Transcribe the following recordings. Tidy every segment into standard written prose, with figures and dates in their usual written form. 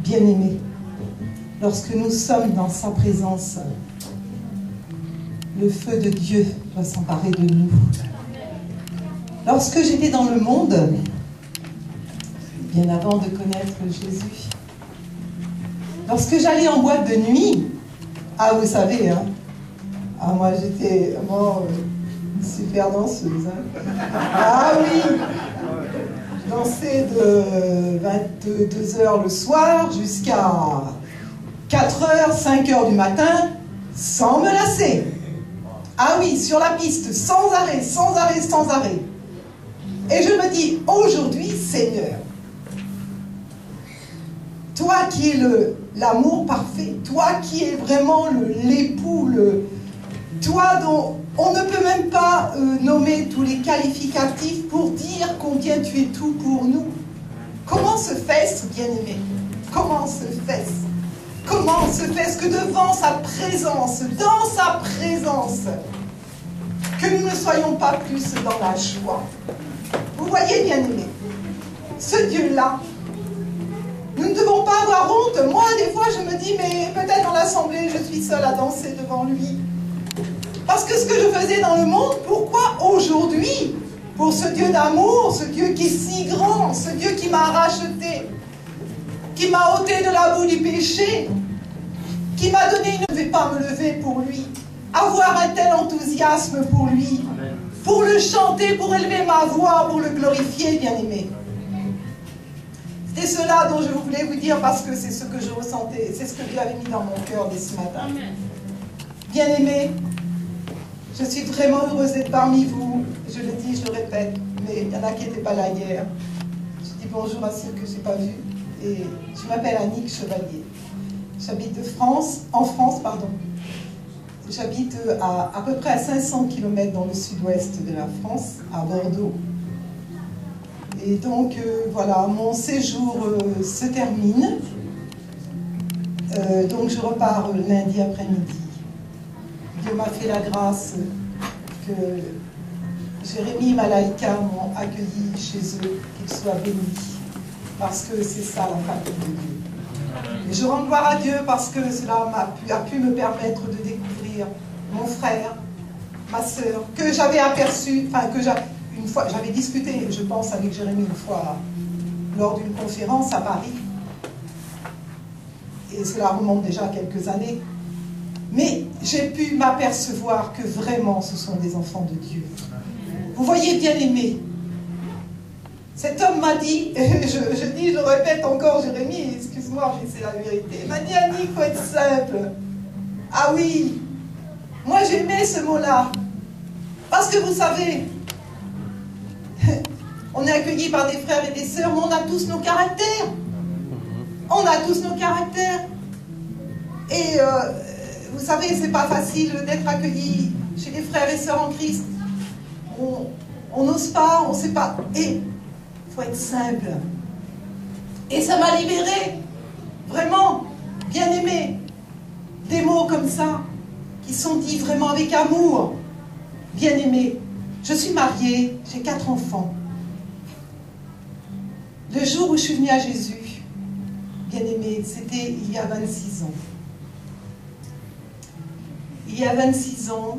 bien-aimé, lorsque nous sommes dans sa présence, le feu de Dieu doit s'emparer de nous. Lorsque j'étais dans le monde, bien avant de connaître Jésus, lorsque j'allais en boîte de nuit, ah vous savez, hein, moi j'étais vraiment une super danseuse. Hein. Ah oui, je dansais de 22h le soir jusqu'à 4h, 5h du matin, sans me lasser. Ah oui, sur la piste, sans arrêt, sans arrêt, sans arrêt. Et je me dis, aujourd'hui, Seigneur, toi qui es l'amour parfait, toi qui es vraiment l'époux, toi dont on ne peut même pas nommer tous les qualificatifs pour dire combien tu es tout pour nous. Comment se fait-ce, bien-aimé? Comment se fait-ce? Comment se fait-ce que devant sa présence, dans sa présence, que nous ne soyons pas plus dans la joie? Vous voyez, bien-aimé, ce Dieu-là, nous ne devons pas avoir honte. Moi, des fois, je me dis, mais peut-être dans l'assemblée, je suis seule à danser devant lui. Parce que ce que je faisais dans le monde, pourquoi aujourd'hui, pour ce Dieu d'amour, ce Dieu qui est si grand, ce Dieu qui m'a racheté, qui m'a ôté de la boue du péché, qui m'a donné, je ne vais pas me lever pour lui, avoir un tel enthousiasme pour lui, pour le chanter, pour élever ma voix, pour le glorifier, bien-aimé. C'était cela dont je voulais vous dire parce que c'est ce que je ressentais, c'est ce que Dieu avait mis dans mon cœur dès ce matin. Bien-aimé, je suis vraiment heureuse d'être parmi vous. Je le dis, je le répète, mais il y en a qui n'étaient pas là hier. Je dis bonjour à ceux que je n'ai pas vus. Et je m'appelle Annick Chevalier. J'habite en France. J'habite à peu près à 500 km dans le sud-ouest de la France, à Bordeaux. Et donc, voilà, mon séjour se termine. Donc, je repars lundi après-midi. Dieu m'a fait la grâce que Jérémie et Malaïka m'ont accueilli chez eux, qu'ils soient bénis. Parce que c'est ça la famille de Dieu. Et je rends gloire à Dieu parce que cela a pu me permettre de découvrir mon frère, ma sœur, que j'avais aperçu, enfin que une fois, j'avais discuté, je pense, avec Jérémie une fois, lors d'une conférence à Paris. Et cela remonte déjà à quelques années. Mais j'ai pu m'apercevoir que vraiment ce sont des enfants de Dieu. Vous voyez, bien aimé, cet homme m'a dit, et je répète encore, Jérémie, excuse-moi, mais c'est la vérité. Il m'a dit, Annie, il faut être simple. Ah oui, moi j'aimais ce mot-là. Parce que vous savez, on est accueillis par des frères et des sœurs, mais on a tous nos caractères. On a tous nos caractères. Et vous savez, c'est pas facile d'être accueilli chez des frères et sœurs en Christ. On n'ose pas, on ne sait pas. Et il faut être simple. Et ça m'a libérée. Vraiment, bien aimé. Des mots comme ça, qui sont dits vraiment avec amour. Bien aimé. Je suis mariée, j'ai 4 enfants. Le jour où je suis venue à Jésus, bien aimé, c'était il y a 26 ans. il y a 26 ans,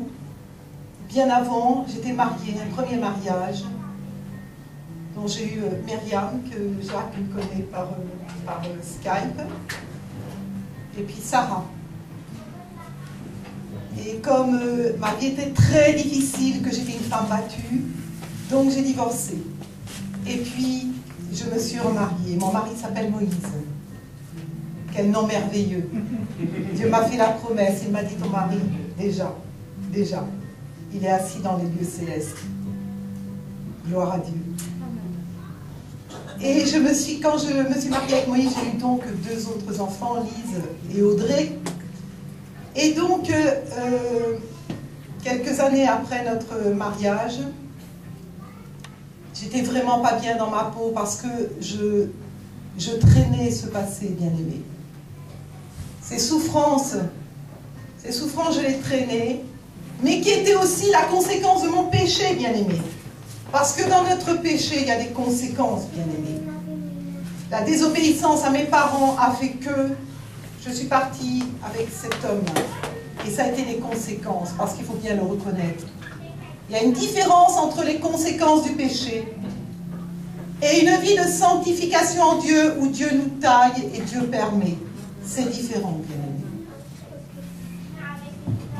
bien avant, j'étais mariée, un premier mariage, dont j'ai eu Myriam, que Jacques connaît par Skype, et puis Sarah. Et comme ma vie était très difficile, que j'étais une femme battue, donc j'ai divorcé. Et puis, je me suis remariée. Mon mari s'appelle Moïse. Quel nom merveilleux. Dieu m'a fait la promesse, il m'a dit, ton mari, déjà, il est assis dans les lieux célestes. Gloire à Dieu. Et quand je me suis mariée avec Moïse, j'ai eu donc 2 autres enfants, Lise et Audrey. Et donc, quelques années après notre mariage, j'étais vraiment pas bien dans ma peau parce que je traînais ce passé bien-aimé. Ces souffrances, je les traînais, mais qui étaient aussi la conséquence de mon péché, bien-aimé. Parce que dans notre péché, il y a des conséquences, bien-aimé. La désobéissance à mes parents a fait que je suis partie avec cet homme. Et ça a été des conséquences, parce qu'il faut bien le reconnaître. Il y a une différence entre les conséquences du péché et une vie de sanctification en Dieu, où Dieu nous taille et Dieu permet. C'est différent, bien-aimé.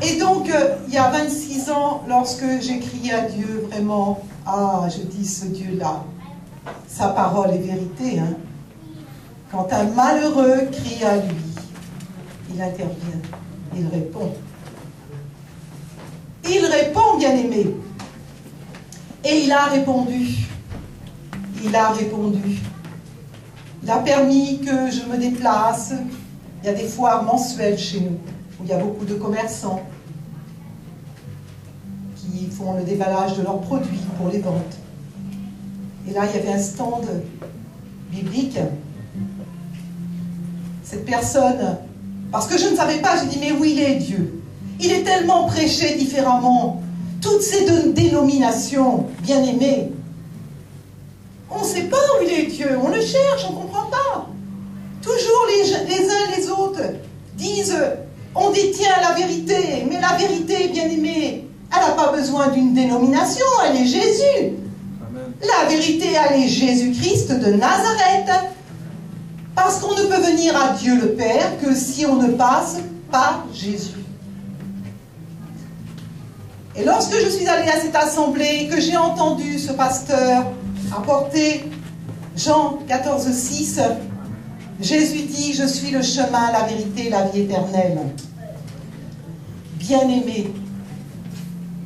Et donc, il y a 26 ans, lorsque j'ai crié à Dieu, vraiment, ah, je dis, ce Dieu-là, sa parole est vérité, hein. Quand un malheureux crie à lui, il intervient, il répond. Il répond, bien-aimé. Et il a répondu. Il a répondu. Il a permis que je me déplace. Il y a des foires mensuelles chez nous, où il y a beaucoup de commerçants qui font le déballage de leurs produits pour les ventes. Et là, il y avait un stand biblique. Cette personne, parce que je ne savais pas, j'ai dit, mais où il est Dieu? Il est tellement prêché différemment. Toutes ces dénominations, bien-aimées, on ne sait pas où il est Dieu, on le cherche, on ne comprend pas. Toujours les uns les autres disent, on détient la vérité, mais la vérité, bien-aimée, elle n'a pas besoin d'une dénomination, elle est Jésus. Amen. La vérité, elle est Jésus-Christ de Nazareth. Parce qu'on ne peut venir à Dieu le Père que si on ne passe par Jésus. Et lorsque je suis allée à cette assemblée, que j'ai entendu ce pasteur apporter Jean 14,6, Jésus dit, je suis le chemin, la vérité, la vie éternelle. Bien-aimé,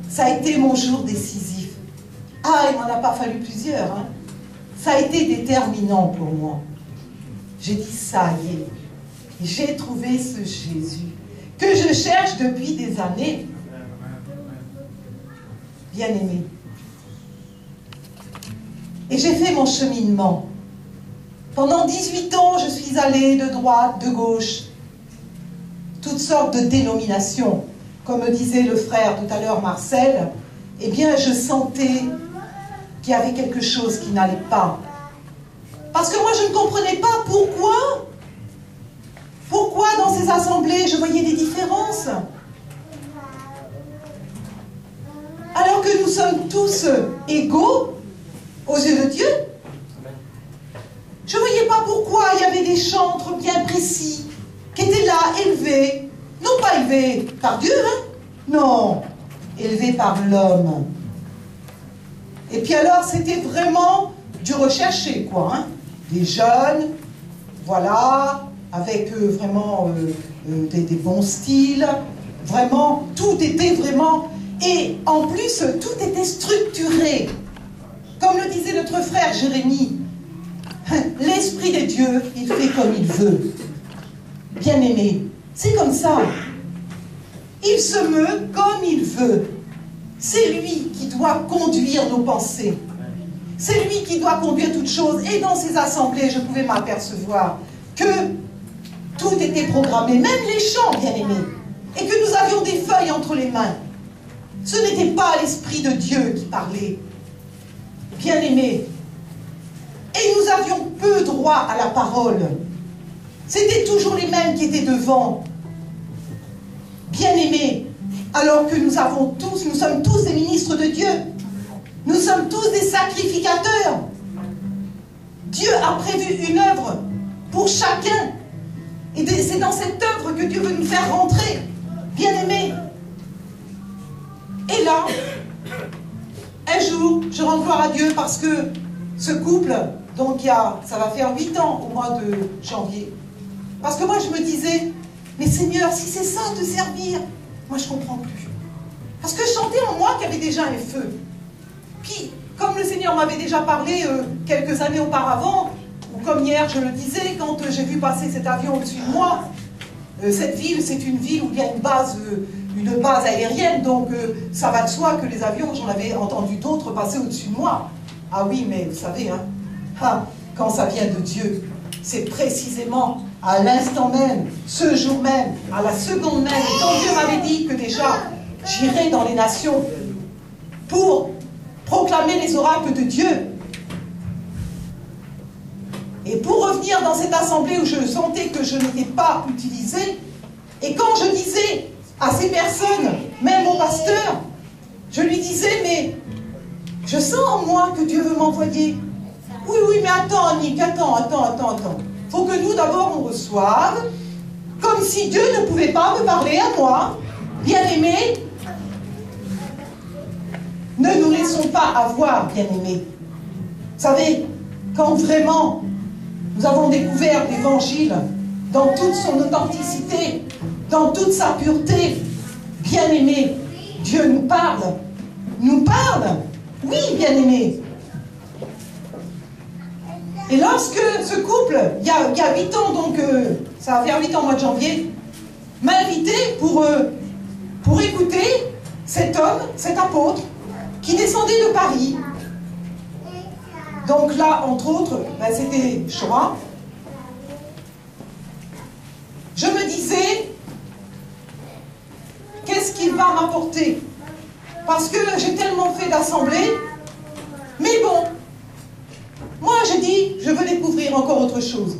ça a été mon jour décisif. Ah, il m'en a pas fallu plusieurs, hein. Ça a été déterminant pour moi. J'ai dit, ça y est, j'ai trouvé ce Jésus que je cherche depuis des années. Bien-aimé. Et j'ai fait mon cheminement. Pendant 18 ans, je suis allée de droite, de gauche, toutes sortes de dénominations. Comme me disait le frère tout à l'heure, Marcel, eh bien, je sentais qu'il y avait quelque chose qui n'allait pas. Parce que moi, je ne comprenais pas pourquoi dans ces assemblées, je voyais des différences. Alors que nous sommes tous égaux aux yeux de Dieu. Je ne voyais pas pourquoi il y avait des chantres bien précis qui étaient là, élevés. Non pas élevés par Dieu, hein? Non, élevés par l'homme. Et puis alors, c'était vraiment du recherché, quoi, hein? Des jeunes, voilà, avec vraiment des bons styles, vraiment, tout était vraiment, et en plus, tout était structuré. Comme le disait notre frère Jérémie, l'Esprit de Dieu, il fait comme il veut. Bien-aimé, c'est comme ça. Il se meut comme il veut. C'est lui qui doit conduire nos pensées. C'est lui qui doit conduire toutes choses. Et dans ces assemblées, je pouvais m'apercevoir que tout était programmé, même les chants, bien-aimés. Et que nous avions des feuilles entre les mains. Ce n'était pas l'Esprit de Dieu qui parlait. Bien-aimés. Et nous avions peu droit à la parole. C'était toujours les mêmes qui étaient devant. Bien-aimés. alors que nous sommes tous des ministres de Dieu. Nous sommes tous des sacrificateurs. Dieu a prévu une œuvre pour chacun. Et c'est dans cette œuvre que Dieu veut nous faire rentrer, bien-aimés. Et là, un jour, je rends gloire à Dieu parce que ce couple, donc ça va faire 8 ans au mois de janvier. Parce que moi, je me disais, mais Seigneur, si c'est ça te servir, moi, je ne comprends plus. Parce que je sentais en moi qu'il y avait déjà un feu. Puis, comme le Seigneur m'avait déjà parlé quelques années auparavant, ou comme hier, je le disais, quand j'ai vu passer cet avion au-dessus de moi, cette ville, c'est une ville où il y a une base aérienne, donc ça va de soi que les avions, j'en avais entendu d'autres passer au-dessus de moi. Ah oui, mais vous savez, quand ça vient de Dieu, c'est précisément à l'instant même, ce jour même, à la seconde même, et quand Dieu m'avait dit que déjà, j'irai dans les nations pour proclamer les oracles de Dieu. Et pour revenir dans cette assemblée où je sentais que je n'étais pas utilisée, et quand je disais à ces personnes, même au pasteur, je lui disais, mais je sens en moi que Dieu veut m'envoyer. Oui, mais attends, Annick, attends. Il faut que nous, d'abord, on reçoive, comme si Dieu ne pouvait pas me parler à moi. Bien-aimés, ne nous laissons pas avoir, bien-aimés. Vous savez, quand vraiment nous avons découvert l'Évangile dans toute son authenticité, dans toute sa pureté, bien-aimés, Dieu nous parle. Oui, bien-aimés. Et lorsque ce couple, il y a 8 ans, donc ça va faire 8 ans au mois de janvier, m'a invité pour écouter cet homme, cet apôtre, qui descendait de Paris. Donc là, entre autres, c'était Shoah. Je me disais, qu'est-ce qu'il va m'apporter? Parce que j'ai tellement fait d'assemblées, mais bon, moi j'ai dit, je veux découvrir encore autre chose.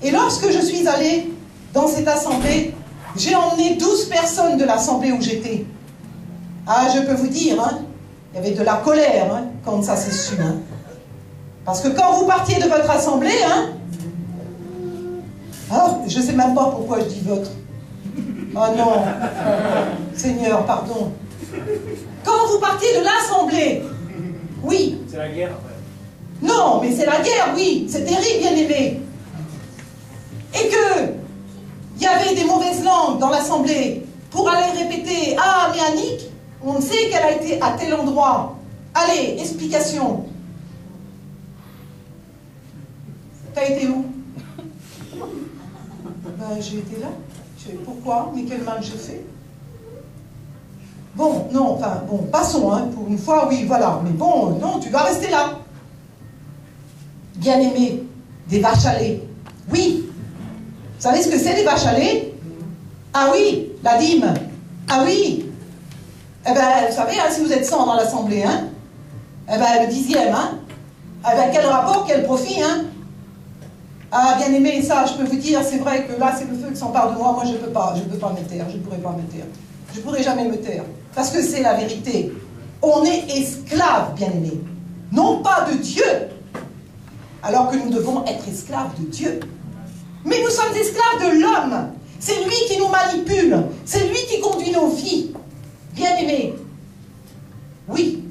Et lorsque je suis allée dans cette assemblée, j'ai emmené 12 personnes de l'assemblée où j'étais. Ah, je peux vous dire, il y avait de la colère quand ça s'est su. Parce que quand vous partiez de votre assemblée, je ne sais même pas pourquoi je dis votre. Oh non, Seigneur, pardon. Quand vous partiez de l'assemblée, oui. C'est la guerre après. Non, mais c'est la guerre, oui. C'est terrible, bien-aimé. Et que il y avait des mauvaises langues dans l'assemblée pour aller répéter, ah, mais Annick, on sait qu'elle a été à tel endroit. Allez, explication. T'as été où? J'ai été là. Pourquoi? Mais quel mal je fais? Bon, non, enfin, bon, passons, pour une fois, oui, voilà. Mais bon, non, tu vas rester là. Bien-aimé, des vaches à lait. Oui. Vous savez ce que c'est, des vaches à lait? Ah oui, la dîme. Ah oui. Eh bien, vous savez, si vous êtes 100 dans l'assemblée, eh bien, le 10e, eh bien, quel rapport, quel profit, Ah, bien aimé, ça, je peux vous dire, c'est vrai que là, c'est le feu qui s'empare de moi. Moi, je ne peux pas me taire, je ne pourrais pas me taire. Je ne pourrai jamais me taire. Parce que c'est la vérité. On est esclaves, bien aimé. Non pas de Dieu, alors que nous devons être esclaves de Dieu. Mais nous sommes esclaves de l'homme. C'est lui qui nous manipule. C'est lui qui conduit nos vies. Bien aimé. Oui.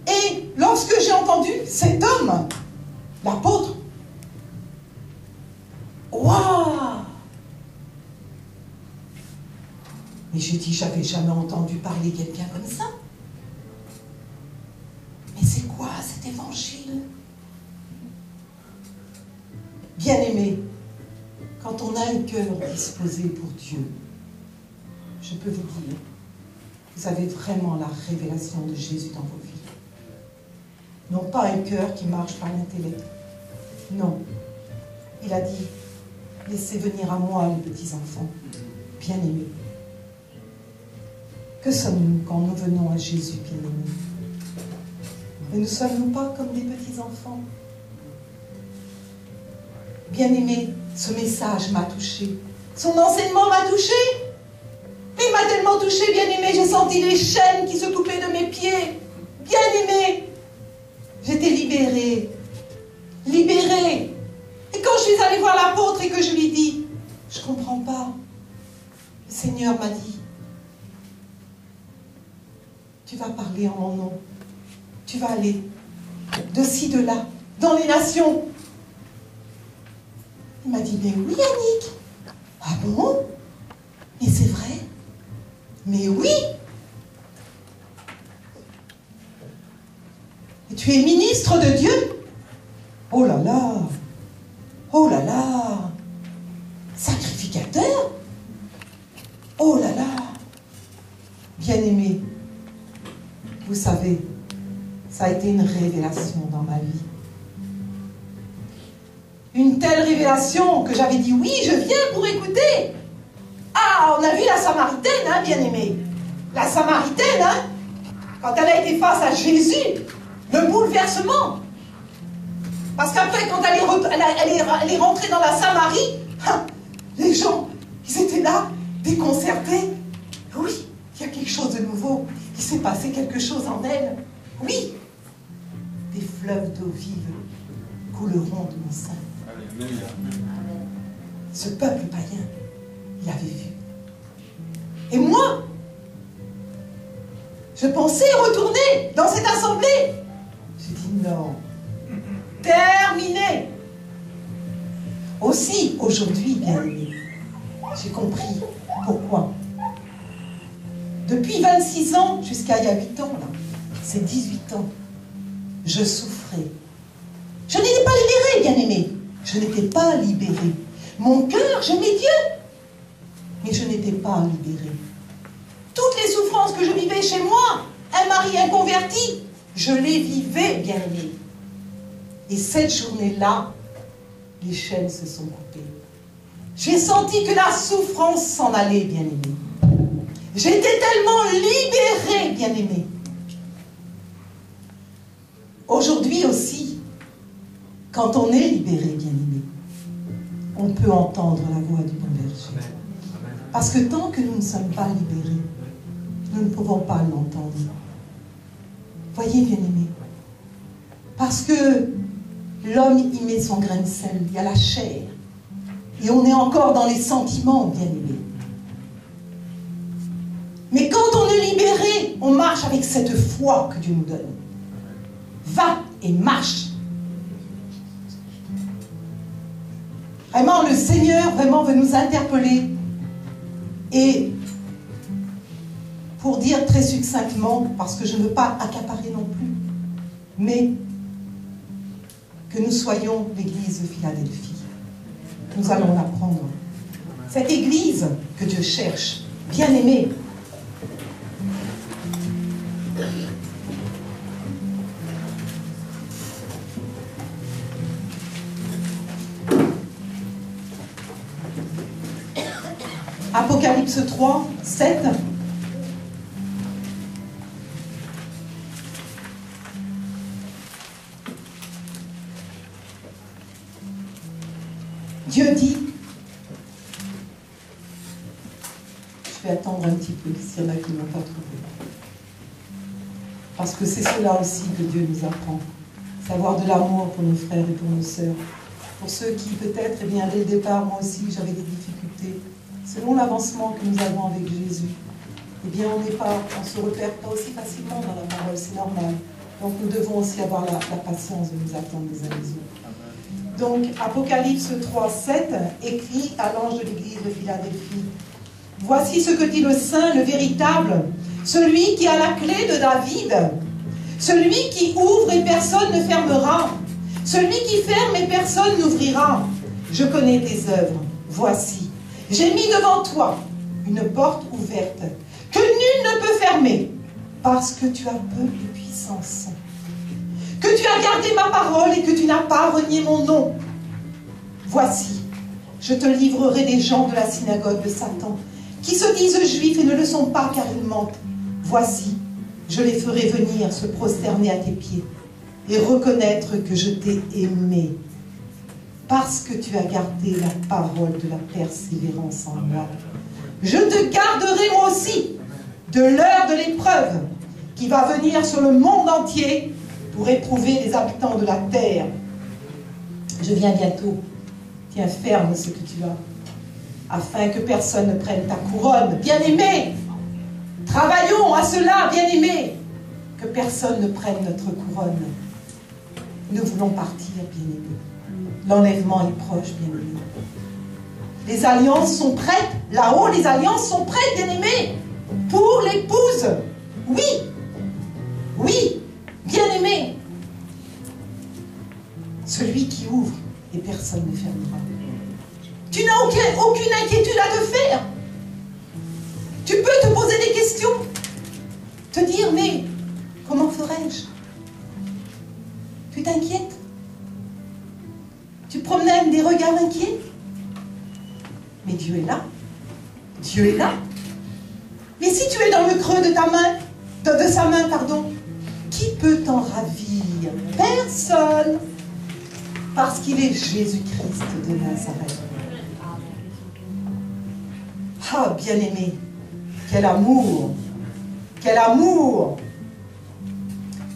Et lorsque j'ai entendu cet homme, l'apôtre, waouh! Mais j'ai dit, j'avais jamais entendu parler quelqu'un comme ça. Mais c'est quoi cet évangile? Bien-aimé, quand on a un cœur disposé pour Dieu, je peux vous dire, vous avez vraiment la révélation de Jésus dans vos vies. Non pas un cœur qui marche par l'intellect. Non. Il a dit, laissez venir à moi les petits enfants, bien-aimés. Que sommes-nous quand nous venons à Jésus, bien-aimés? Mais ne sommes-nous pas comme des petits enfants? Bien-aimés, ce message m'a touché. Son enseignement m'a touché. Mais il m'a tellement touché, bien-aimé, j'ai senti les chaînes qui se coupaient de mes pieds. Bien-aimé, j'étais libérée. Libérée. Et quand je suis allée voir l'apôtre et que je lui dis, je ne comprends pas, le Seigneur m'a dit, tu vas parler en mon nom. Tu vas aller de ci, de là, dans les nations. Il m'a dit, mais oui, Annick. Ah bon? Mais c'est vrai? Mais oui! Et tu es ministre de Dieu? Oh là là! Oh là là! Sacrificateur? Oh là là! Bien-aimé, vous savez, ça a été une révélation dans ma vie. Une telle révélation que j'avais dit oui, je viens pour écouter. Ah, on a vu la Samaritaine, hein, bien-aimé. La Samaritaine, hein, quand elle a été face à Jésus, le bouleversement. Parce qu'après, quand elle est rentrée dans la Samarie, hein, les gens, ils étaient là, déconcertés. Oui, il y a quelque chose de nouveau. Il s'est passé quelque chose en elle. Oui, des fleuves d'eau vive couleront de mon sein. Ce peuple païen, il avait vu. Et moi, je pensais retourner dans cette assemblée. J'ai dit non. Terminé. Aussi, aujourd'hui, bien aimé, j'ai compris pourquoi. Depuis 26 ans, jusqu'à il y a 8 ans, là, c'est 18 ans, je souffrais. Je n'étais pas libérée, bien-aimé. Je n'étais pas libérée. Mon cœur, j'aimais Dieu. Mais je n'étais pas libérée. Toutes les souffrances que je vivais chez moi, un mari inconverti, je les vivais, bien-aimé. Et cette journée-là, les chaînes se sont coupées. J'ai senti que la souffrance s'en allait, bien-aimé. J'étais tellement libérée, bien-aimé. Aujourd'hui aussi, quand on est libéré, bien-aimé, on peut entendre la voix du bon berger. Parce que tant que nous ne sommes pas libérés, nous ne pouvons pas l'entendre. Voyez, bien-aimé, parce que l'homme y met son grain de sel, il y a la chair, et on est encore dans les sentiments, bien-aimé. Mais quand on est libéré, on marche avec cette foi que Dieu nous donne. Va et marche. Vraiment, le Seigneur vraiment veut nous interpeller. Et pour dire très succinctement, parce que je ne veux pas accaparer non plus, mais que nous soyons l'église de Philadelphie. Nous allons l'apprendre. Cette église que Dieu cherche, bien aimée. Apocalypse 3, 7. Dieu dit, je vais attendre un petit peu s'il y en a qui ne m'ont pas trouvé. Parce que c'est cela aussi que Dieu nous apprend. Savoir de l'amour pour nos frères et pour nos sœurs. Pour ceux qui peut-être, eh bien, dès le départ, moi aussi, j'avais des difficultés. Selon l'avancement que nous avons avec Jésus, eh bien, on ne se repère pas aussi facilement dans la parole, c'est normal. Donc, nous devons aussi avoir la patience de nous attendre les uns les autres. Donc, Apocalypse 3, 7, écrit à l'ange de l'église de Philadelphie. Voici ce que dit le Saint, le véritable, celui qui a la clé de David, celui qui ouvre et personne ne fermera, celui qui ferme et personne n'ouvrira. Je connais tes œuvres. Voici, j'ai mis devant toi une porte ouverte que nul ne peut fermer, parce que tu as peu de puissance, que tu as gardé ma parole et que tu n'as pas renié mon nom. Voici, je te livrerai des gens de la synagogue de Satan, qui se disent juifs et ne le sont pas car ils mentent. Voici, je les ferai venir se prosterner à tes pieds et reconnaître que je t'ai aimé. parce que tu as gardé la parole de la persévérance en moi. Je te garderai moi aussi de l'heure de l'épreuve qui va venir sur le monde entier pour éprouver les habitants de la terre. Je viens bientôt. Tiens ferme ce que tu as, afin que personne ne prenne ta couronne. Bien-aimé, travaillons à cela, bien-aimé, que personne ne prenne notre couronne. Nous voulons partir, bien-aimé. L'enlèvement est proche, bien-aimé. Les alliances sont prêtes. Là-haut, les alliances sont prêtes, bien-aimé, pour l'épouse. Oui, oui, bien-aimé. Celui qui ouvre et personne ne fermera. Tu n'as aucune inquiétude à te faire. Tu peux te poser des questions. Te dire, mais comment ferais-je? Tu t'inquiètes? Tu promènes des regards inquiets? Mais Dieu est là. Dieu est là. Mais si tu es dans le creux de ta main, de sa main, pardon, qui peut t'en ravir? Personne. Parce qu'il est Jésus-Christ de Nazareth. Ah, bien-aimé, quel amour! Quel amour!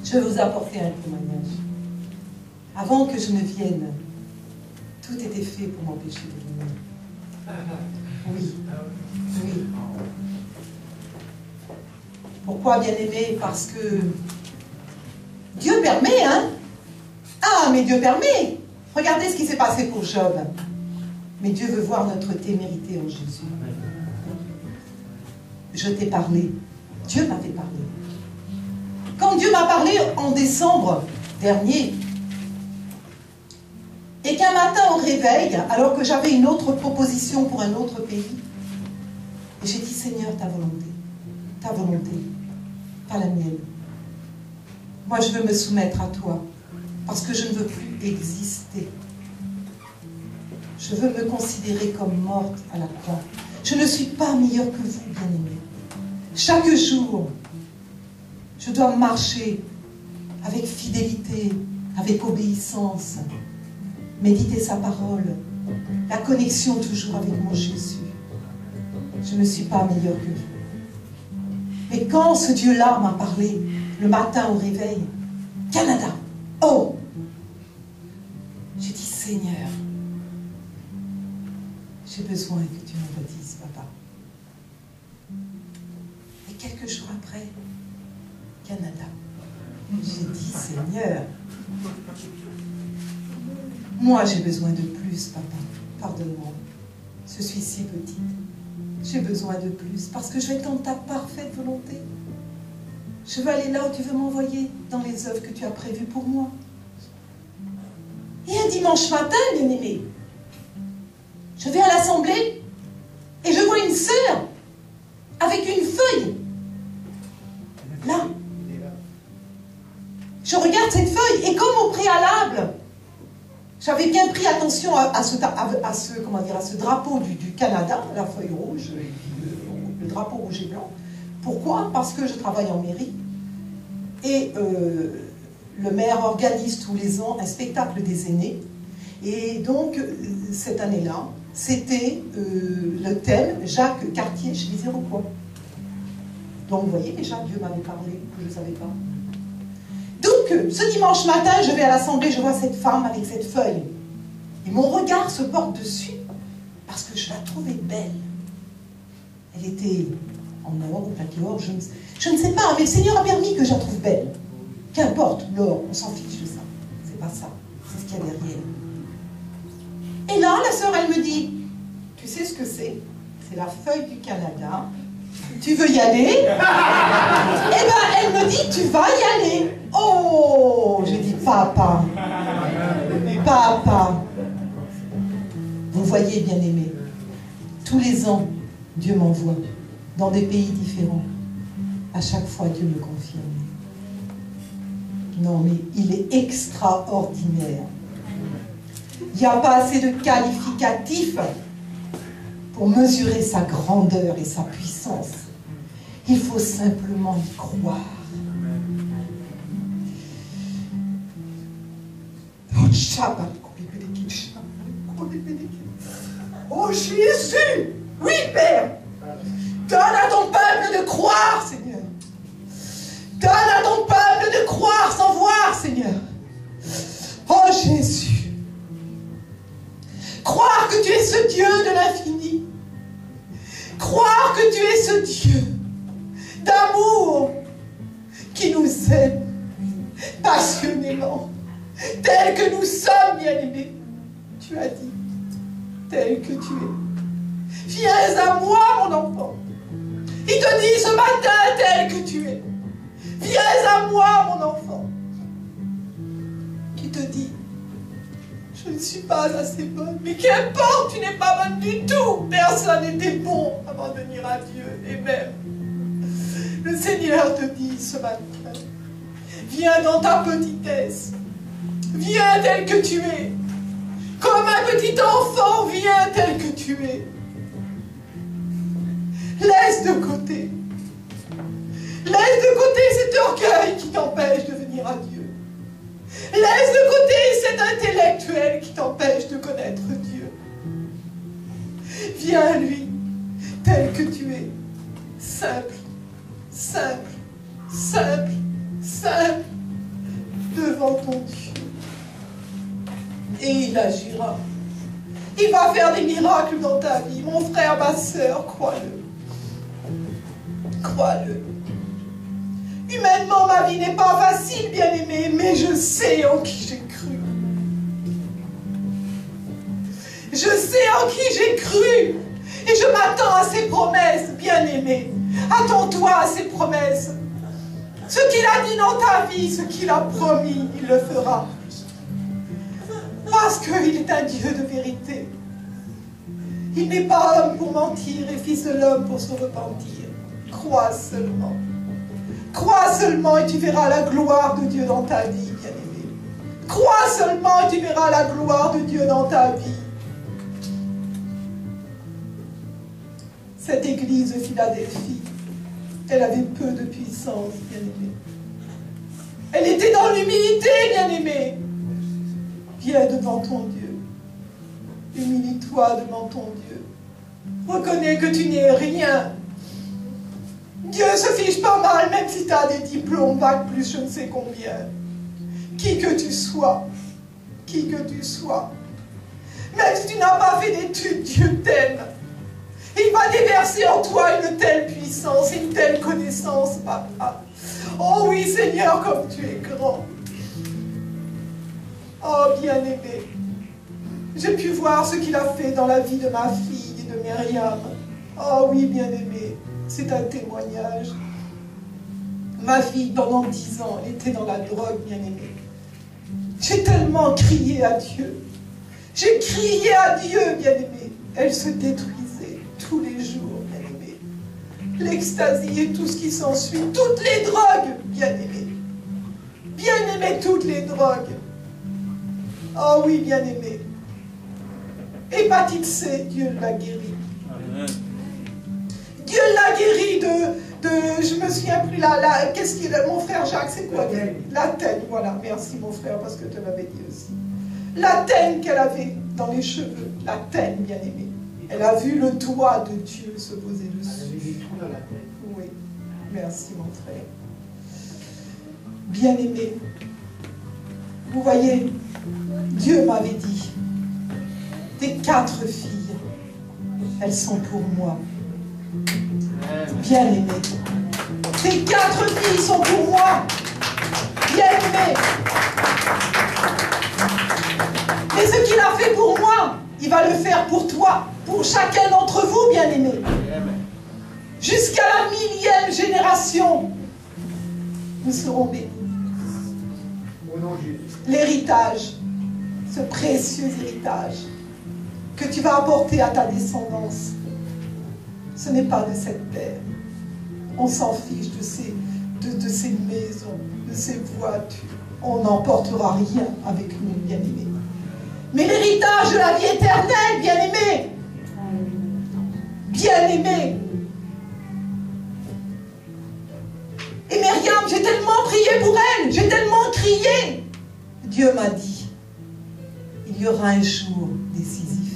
Je vais vous apporter un témoignage. Avant que je ne vienne, tout était fait pour m'empêcher de venir. Oui, oui. Pourquoi, bien-aimé? Parce que Dieu permet, hein? Ah, mais Dieu permet! Regardez ce qui s'est passé pour Job. Mais Dieu veut voir notre témérité en Jésus. Je t'ai parlé. Dieu m'avait parlé. Quand Dieu m'a parlé en décembre dernier, et qu'un matin au réveil, alors que j'avais une autre proposition pour un autre pays, j'ai dit, Seigneur, ta volonté, pas la mienne. Moi, je veux me soumettre à toi, parce que je ne veux plus exister. Je veux me considérer comme morte à la croix. Je ne suis pas meilleure que vous, bien-aimés. Chaque jour, je dois marcher avec fidélité, avec obéissance, méditer sa parole, la connexion toujours avec mon Jésus. Je ne suis pas meilleure que vous. Mais quand ce Dieu-là m'a parlé, le matin au réveil, Canada, oh! J'ai dit, Seigneur, j'ai besoin que tu me baptises, papa. Et quelques jours après, Canada. J'ai dit, Seigneur, moi j'ai besoin de plus, papa. Pardonne-moi. Je suis si petite. J'ai besoin de plus parce que je vais être dans ta parfaite volonté. Je veux aller là où tu veux m'envoyer, dans les œuvres que tu as prévues pour moi. Et un dimanche matin, bien-aimé, je vais à l'assemblée et je vois une sœur avec une feuille. Là. Je regarde cette feuille et comme au préalable, j'avais bien pris attention à ce drapeau du Canada, la feuille rouge, le drapeau rouge et blanc. Pourquoi? Parce que je travaille en mairie et le maire organise tous les ans un spectacle des aînés. Et donc, cette année-là, c'était le thème Jacques Cartier chez les Iroquois. Donc, vous voyez, déjà, Dieu m'avait parlé, que je ne savais pas. Donc, ce dimanche matin, je vais à l'assemblée, je vois cette femme avec cette feuille. Et mon regard se porte dessus, parce que je la trouvais belle. Elle était en or ou plaquée or, je ne sais pas, mais le Seigneur a permis que je la trouve belle. Qu'importe, l'or, on s'en fiche de ça. C'est pas ça, c'est ce qu'il y a derrière. Et là, la sœur, elle me dit, tu sais ce que c'est? C'est la feuille du Canada. Tu veux y aller? Eh bien, elle me dit, tu vas y aller. Oh, j'ai dit, papa, papa. Vous voyez, bien-aimés, tous les ans, Dieu m'envoie dans des pays différents. À chaque fois, Dieu me confirme. Non, mais il est extraordinaire. Il n'y a pas assez de qualificatifs pour mesurer sa grandeur et sa puissance. Il faut simplement y croire. Oh Jésus! Oui, Père! Donne à ton peuple de croire, Seigneur. Donne à ton peuple de croire sans voir, Seigneur. Oh Jésus. Croire que tu es ce Dieu de l'infini. Croire que tu es ce Dieu d'amour qui nous aime passionnément, tel que nous sommes, bien-aimés. Tu as dit, tel que tu es. Viens à moi, mon enfant. Il te dit ce matin, tel que tu es. Viens à moi, mon enfant. Qui te dit, je ne suis pas assez bonne. Mais qu'importe, tu n'es pas bonne du tout. Personne n'était bon avant de venir à Dieu. Et même, le Seigneur te dit ce matin, viens dans ta petitesse. Viens tel que tu es. Comme un petit enfant, viens tel que tu es. Laisse de côté. Laisse de côté cet orgueil qui t'empêche de venir à Dieu. Laisse de côté cet intellectuel qui t'empêche de connaître Dieu. Viens à lui, tel que tu es. Simple, simple, simple, simple, devant ton Dieu. Et il agira. Il va faire des miracles dans ta vie. Mon frère, ma soeur, crois-le. Crois-le. Humainement, ma vie n'est pas facile, bien-aimé, mais je sais en qui j'ai cru. Je sais en qui j'ai cru. Et je m'attends à ses promesses, bien-aimé. Attends-toi à ses promesses. Ce qu'il a dit dans ta vie, ce qu'il a promis, il le fera. Parce qu'il est un Dieu de vérité. Il n'est pas homme pour mentir et fils de l'homme pour se repentir. Crois seulement. Crois seulement et tu verras la gloire de Dieu dans ta vie, bien-aimé. Crois seulement et tu verras la gloire de Dieu dans ta vie. Cette église de Philadelphie, elle avait peu de puissance, bien-aimé. Elle était dans l'humilité, bien-aimé. Viens devant ton Dieu. Humilie-toi devant ton Dieu. Reconnais que tu n'es rien. Dieu se fiche pas mal, même si tu as des diplômes, bac plus je ne sais combien. Qui que tu sois. Qui que tu sois. Même si tu n'as pas fait d'études, Dieu t'aime. Il va déverser en toi une telle puissance, une telle connaissance, papa. Oh oui, Seigneur, comme tu es grand. Oh, bien-aimé, j'ai pu voir ce qu'il a fait dans la vie de ma fille et de Myriam. Oh oui, bien-aimé, c'est un témoignage. Ma fille, pendant 10 ans, elle était dans la drogue, bien-aimé. J'ai tellement crié à Dieu. J'ai crié à Dieu, bien-aimé. Elle se détruisait tous les jours, bien-aimé. L'ecstasy et tout ce qui s'ensuit, toutes les drogues, bien-aimé. Bien-aimé, toutes les drogues. Oh oui, bien-aimé. Hépatite C, Dieu l'a guéri. Amen. Dieu l'a guéri je me souviens plus, qu'est-ce qu'il a, mon frère Jacques, c'est quoi? La teigne, voilà, merci mon frère, parce que tu l'avais dit aussi. La teigne qu'elle avait dans les cheveux, la teigne, bien-aimée. Elle a vu le doigt de Dieu se poser dessus. Oui, merci mon frère. Bien-aimé, vous voyez, Dieu m'avait dit, tes 4 filles, elles sont pour moi. Bien-aimé, tes 4 filles sont pour moi. Bien-aimé. Et ce qu'il a fait pour moi, il va le faire pour toi, pour chacun d'entre vous, bien-aimé. Jusqu'à la 1000e génération, nous serons bénis. L'héritage, ce précieux héritage que tu vas apporter à ta descendance, ce n'est pas de cette terre. On s'en fiche de ces maisons, de ces voitures. On n'emportera rien avec nous, bien-aimés. Mais l'héritage de la vie éternelle, bien-aimés. Bien-aimés. Et Myriam, j'ai tellement prié pour elle, j'ai tellement crié. Dieu m'a dit, il il y aura un jour décisif.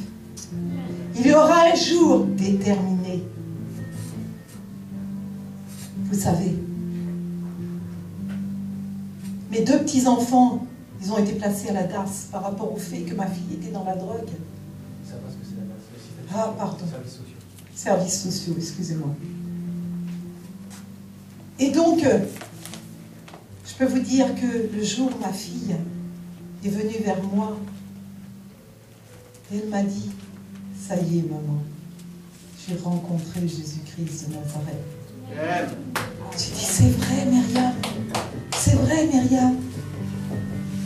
Il y aura un jour déterminé. Vous savez, mes 2 petits-enfants, ils ont été placés à la DAS par rapport au fait que ma fille était dans la drogue. Ça parce que c'est la DAS. Ah, pardon. Services sociaux. Services sociaux, excusez-moi. Et donc, je peux vous dire que le jour où ma fille est venue vers moi, elle m'a dit, ça y est maman, j'ai rencontré Jésus-Christ de Nazareth. J'ai dit, c'est vrai Myriam, c'est vrai Myriam.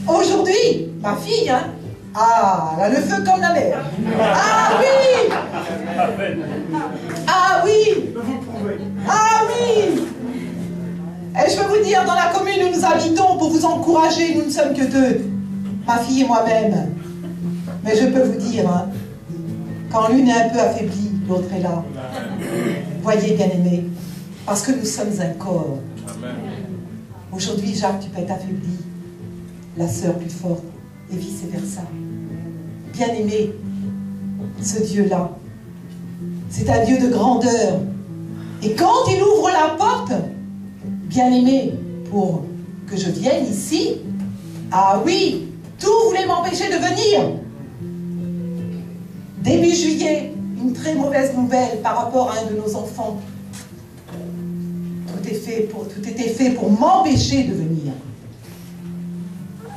Aujourd'hui, ma fille, hein, ah, elle a le feu comme la mer. Ah oui! Ah oui! Ah oui! Et je peux vous dire, dans la commune où nous habitons, pour vous encourager, nous ne sommes que 2, ma fille et moi-même. Mais je peux vous dire, hein, quand l'une est un peu affaiblie, l'autre est là. Voyez, bien-aimés, parce que nous sommes un corps. Aujourd'hui, Jacques, tu peux être affaibli, la sœur plus forte, et vice-versa. Bien-aimé, ce Dieu-là, c'est un Dieu de grandeur. Et quand il ouvre la porte, bien-aimé, pour que je vienne ici, ah oui, tout voulait m'empêcher de venir. Début juillet, une très mauvaise nouvelle par rapport à un de nos enfants. Tout était fait pour m'empêcher de venir.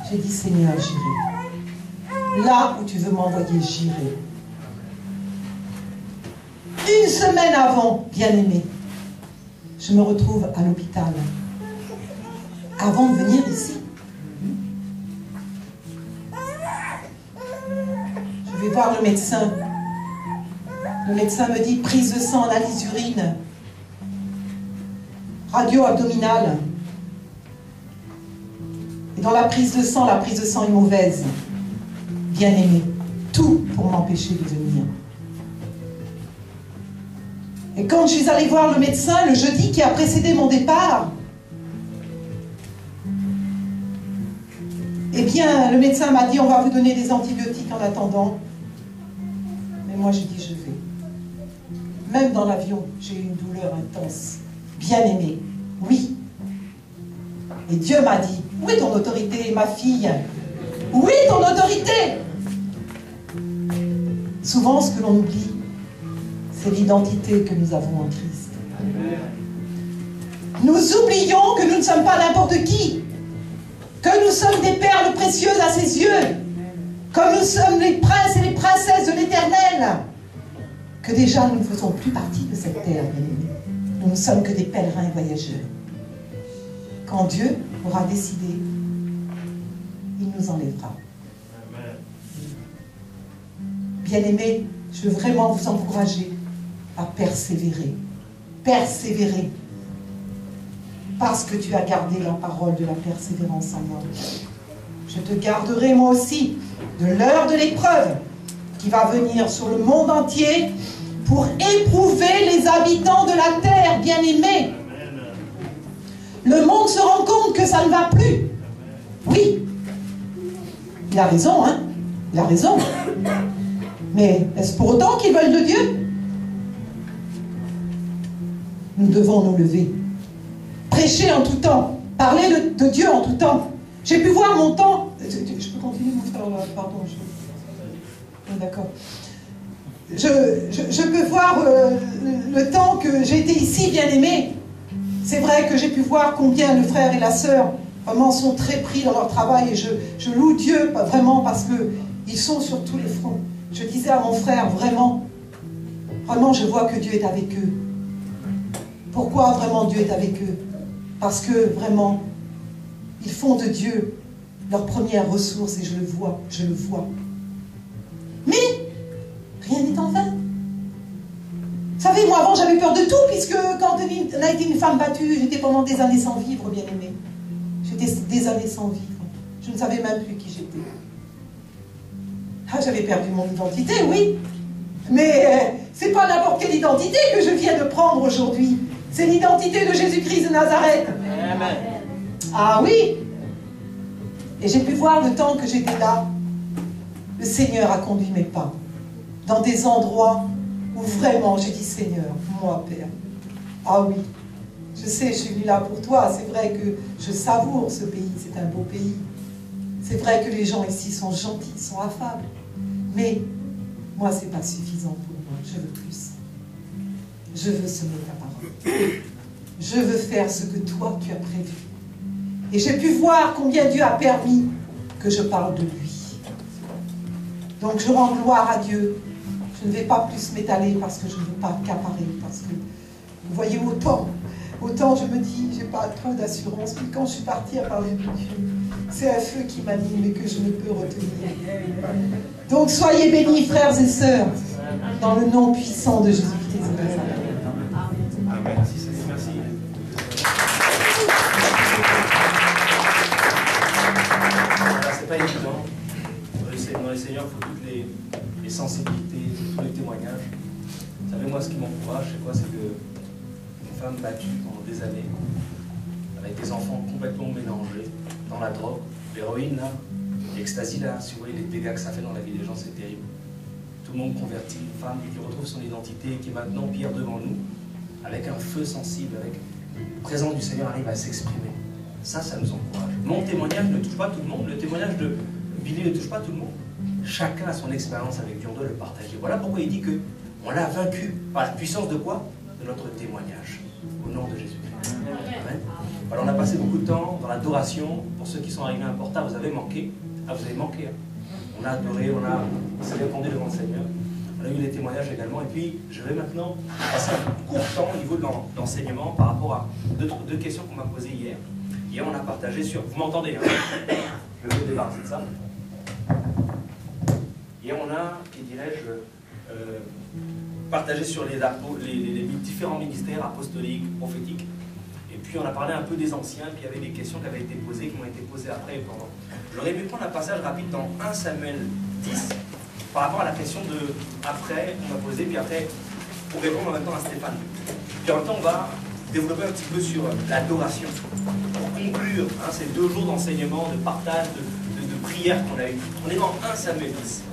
J'ai dit, Seigneur, j'irai. Là où tu veux m'envoyer, j'irai. Une semaine avant, bien-aimé, je me retrouve à l'hôpital. Avant de venir ici. Je vais voir le médecin. Le médecin me dit, prise de sang, analyse d'urine, radio abdominale. Et dans la prise de sang est mauvaise. Bien-aimé, tout pour m'empêcher de venir. Et quand je suis allée voir le médecin le jeudi qui a précédé mon départ, eh bien, le médecin m'a dit, on va vous donner des antibiotiques en attendant. Mais moi, j'ai dit, je vais. Même dans l'avion, j'ai eu une douleur intense. Bien-aimé, oui. Et Dieu m'a dit, où est ton autorité, ma fille? Où est ton autorité? Souvent, ce que l'on oublie, c'est l'identité que nous avons en Christ. Nous oublions que nous ne sommes pas n'importe qui, que nous sommes des perles précieuses à ses yeux, que nous sommes les princes et les princesses de l'Éternel, que déjà nous ne faisons plus partie de cette terre, bien-aimés. Nous ne sommes que des pèlerins et voyageurs. Quand Dieu aura décidé, il nous enlèvera. Bien-aimés, je veux vraiment vous encourager à persévérer. Persévérer. Parce que tu as gardé la parole de la persévérance en moi. Je te garderai moi aussi de l'heure de l'épreuve qui va venir sur le monde entier pour éprouver les habitants de la terre, bien-aimés. Le monde se rend compte que ça ne va plus. Oui. Il a raison, hein? Il a raison. Mais est-ce pour autant qu'ils veulent de Dieu? Nous devons nous lever. Prêcher en tout temps. Parler de Dieu en tout temps. J'ai pu voir mon temps. Je peux continuer, mon frère? Pardon. D'accord. Je peux voir le temps que j'ai été ici, bien-aimé. C'est vrai que j'ai pu voir combien le frère et la sœur vraiment sont très pris dans leur travail. Et je loue Dieu vraiment parce qu'ils sont sur tous les fronts. Je disais à mon frère, vraiment, je vois que Dieu est avec eux. Pourquoi vraiment Dieu est avec eux? Parce que vraiment, ils font de Dieu leur première ressource et je le vois. Mais rien n'est en vain. Vous savez, moi avant j'avais peur de tout, puisque quand on a été une femme battue, j'étais pendant des années sans vivre, bien aimé. J'étais des années sans vivre. Je ne savais même plus qui j'étais. Ah, j'avais perdu mon identité, oui. Mais c'est pas n'importe quelle identité que je viens de prendre aujourd'hui. C'est l'identité de Jésus-Christ de Nazareth. Amen. Ah oui. Et j'ai pu voir le temps que j'étais là. le Seigneur a conduit mes pas dans des endroits où vraiment j'ai dit, Seigneur, moi, Père, ah oui, je sais, je suis venue là pour toi. C'est vrai que je savoure ce pays, c'est un beau pays. C'est vrai que les gens ici sont gentils, sont affables. Mais moi, ce n'est pas suffisant pour moi. Je veux plus. Je veux semer ta parole. Je veux faire ce que toi, tu as prévu. Et j'ai pu voir combien Dieu a permis que je parle de lui. Donc je rends gloire à Dieu. Je ne vais pas plus m'étaler parce que je ne veux pas accaparer. Parce que, vous voyez, autant je me dis, j'ai pas trop d'assurance. Puis quand je suis partie à parler de Dieu, c'est un feu qui m'anime et que je ne peux retenir. Donc soyez bénis, frères et sœurs, dans le nom puissant de Jésus-Christ. Amen. Merci, Seigneur. Merci. Voilà, c'est pas évident. Dans les Seigneurs, il faut toutes les sensibilités, tous les témoignages. Vous savez, moi, ce qui m'encourage, c'est quoi? C'est que une femme battue pendant des années, avec des enfants complètement mélangés, dans la drogue, l'héroïne, là, l'ecstasy, là, si vous voyez les dégâts que ça fait dans la vie des gens, c'est terrible. Tout le monde converti, une femme qui retrouve son identité, qui est maintenant pire devant nous, avec un feu sensible, avec le présent du Seigneur arrive à s'exprimer. Ça nous encourage. Mon témoignage ne touche pas tout le monde, le témoignage de Billy ne touche pas tout le monde. Chacun a son expérience avec Dieu, on doit le partager. Voilà pourquoi il dit qu'on l'a vaincu par la puissance de quoi? De notre témoignage, au nom de Jésus-Christ. Amen. Alors on a passé beaucoup de temps dans l'adoration. Pour ceux qui sont arrivés à Porta, vous avez manqué. Ah, vous avez manqué. Hein. On a adoré, on s'est répandu devant le Seigneur. On a eu les témoignages également. Et puis, je vais maintenant passer un court temps au niveau de l'enseignement par rapport à deux questions qu'on m'a posées hier. Hier, on a partagé sur... Vous m'entendez, hein? Je vais me débarrasser de ça. Hier, on a, qui dirais-je, partagé sur les différents ministères apostoliques, prophétiques. Et puis on a parlé un peu des anciens, puis il y avait des questions qui avaient été posées, qui m'ont été posées après et pendant. J'aurais aimé prendre un passage rapide dans 1 Samuel 10, par rapport à la question de après, on m'a posé, puis après, pour répondre maintenant à Stéphane. Puis en même temps, on va développer un petit peu sur l'adoration. Pour conclure ces 2 jours d'enseignement, de partage, de prière qu'on a eu. On est dans 1 Samuel 10.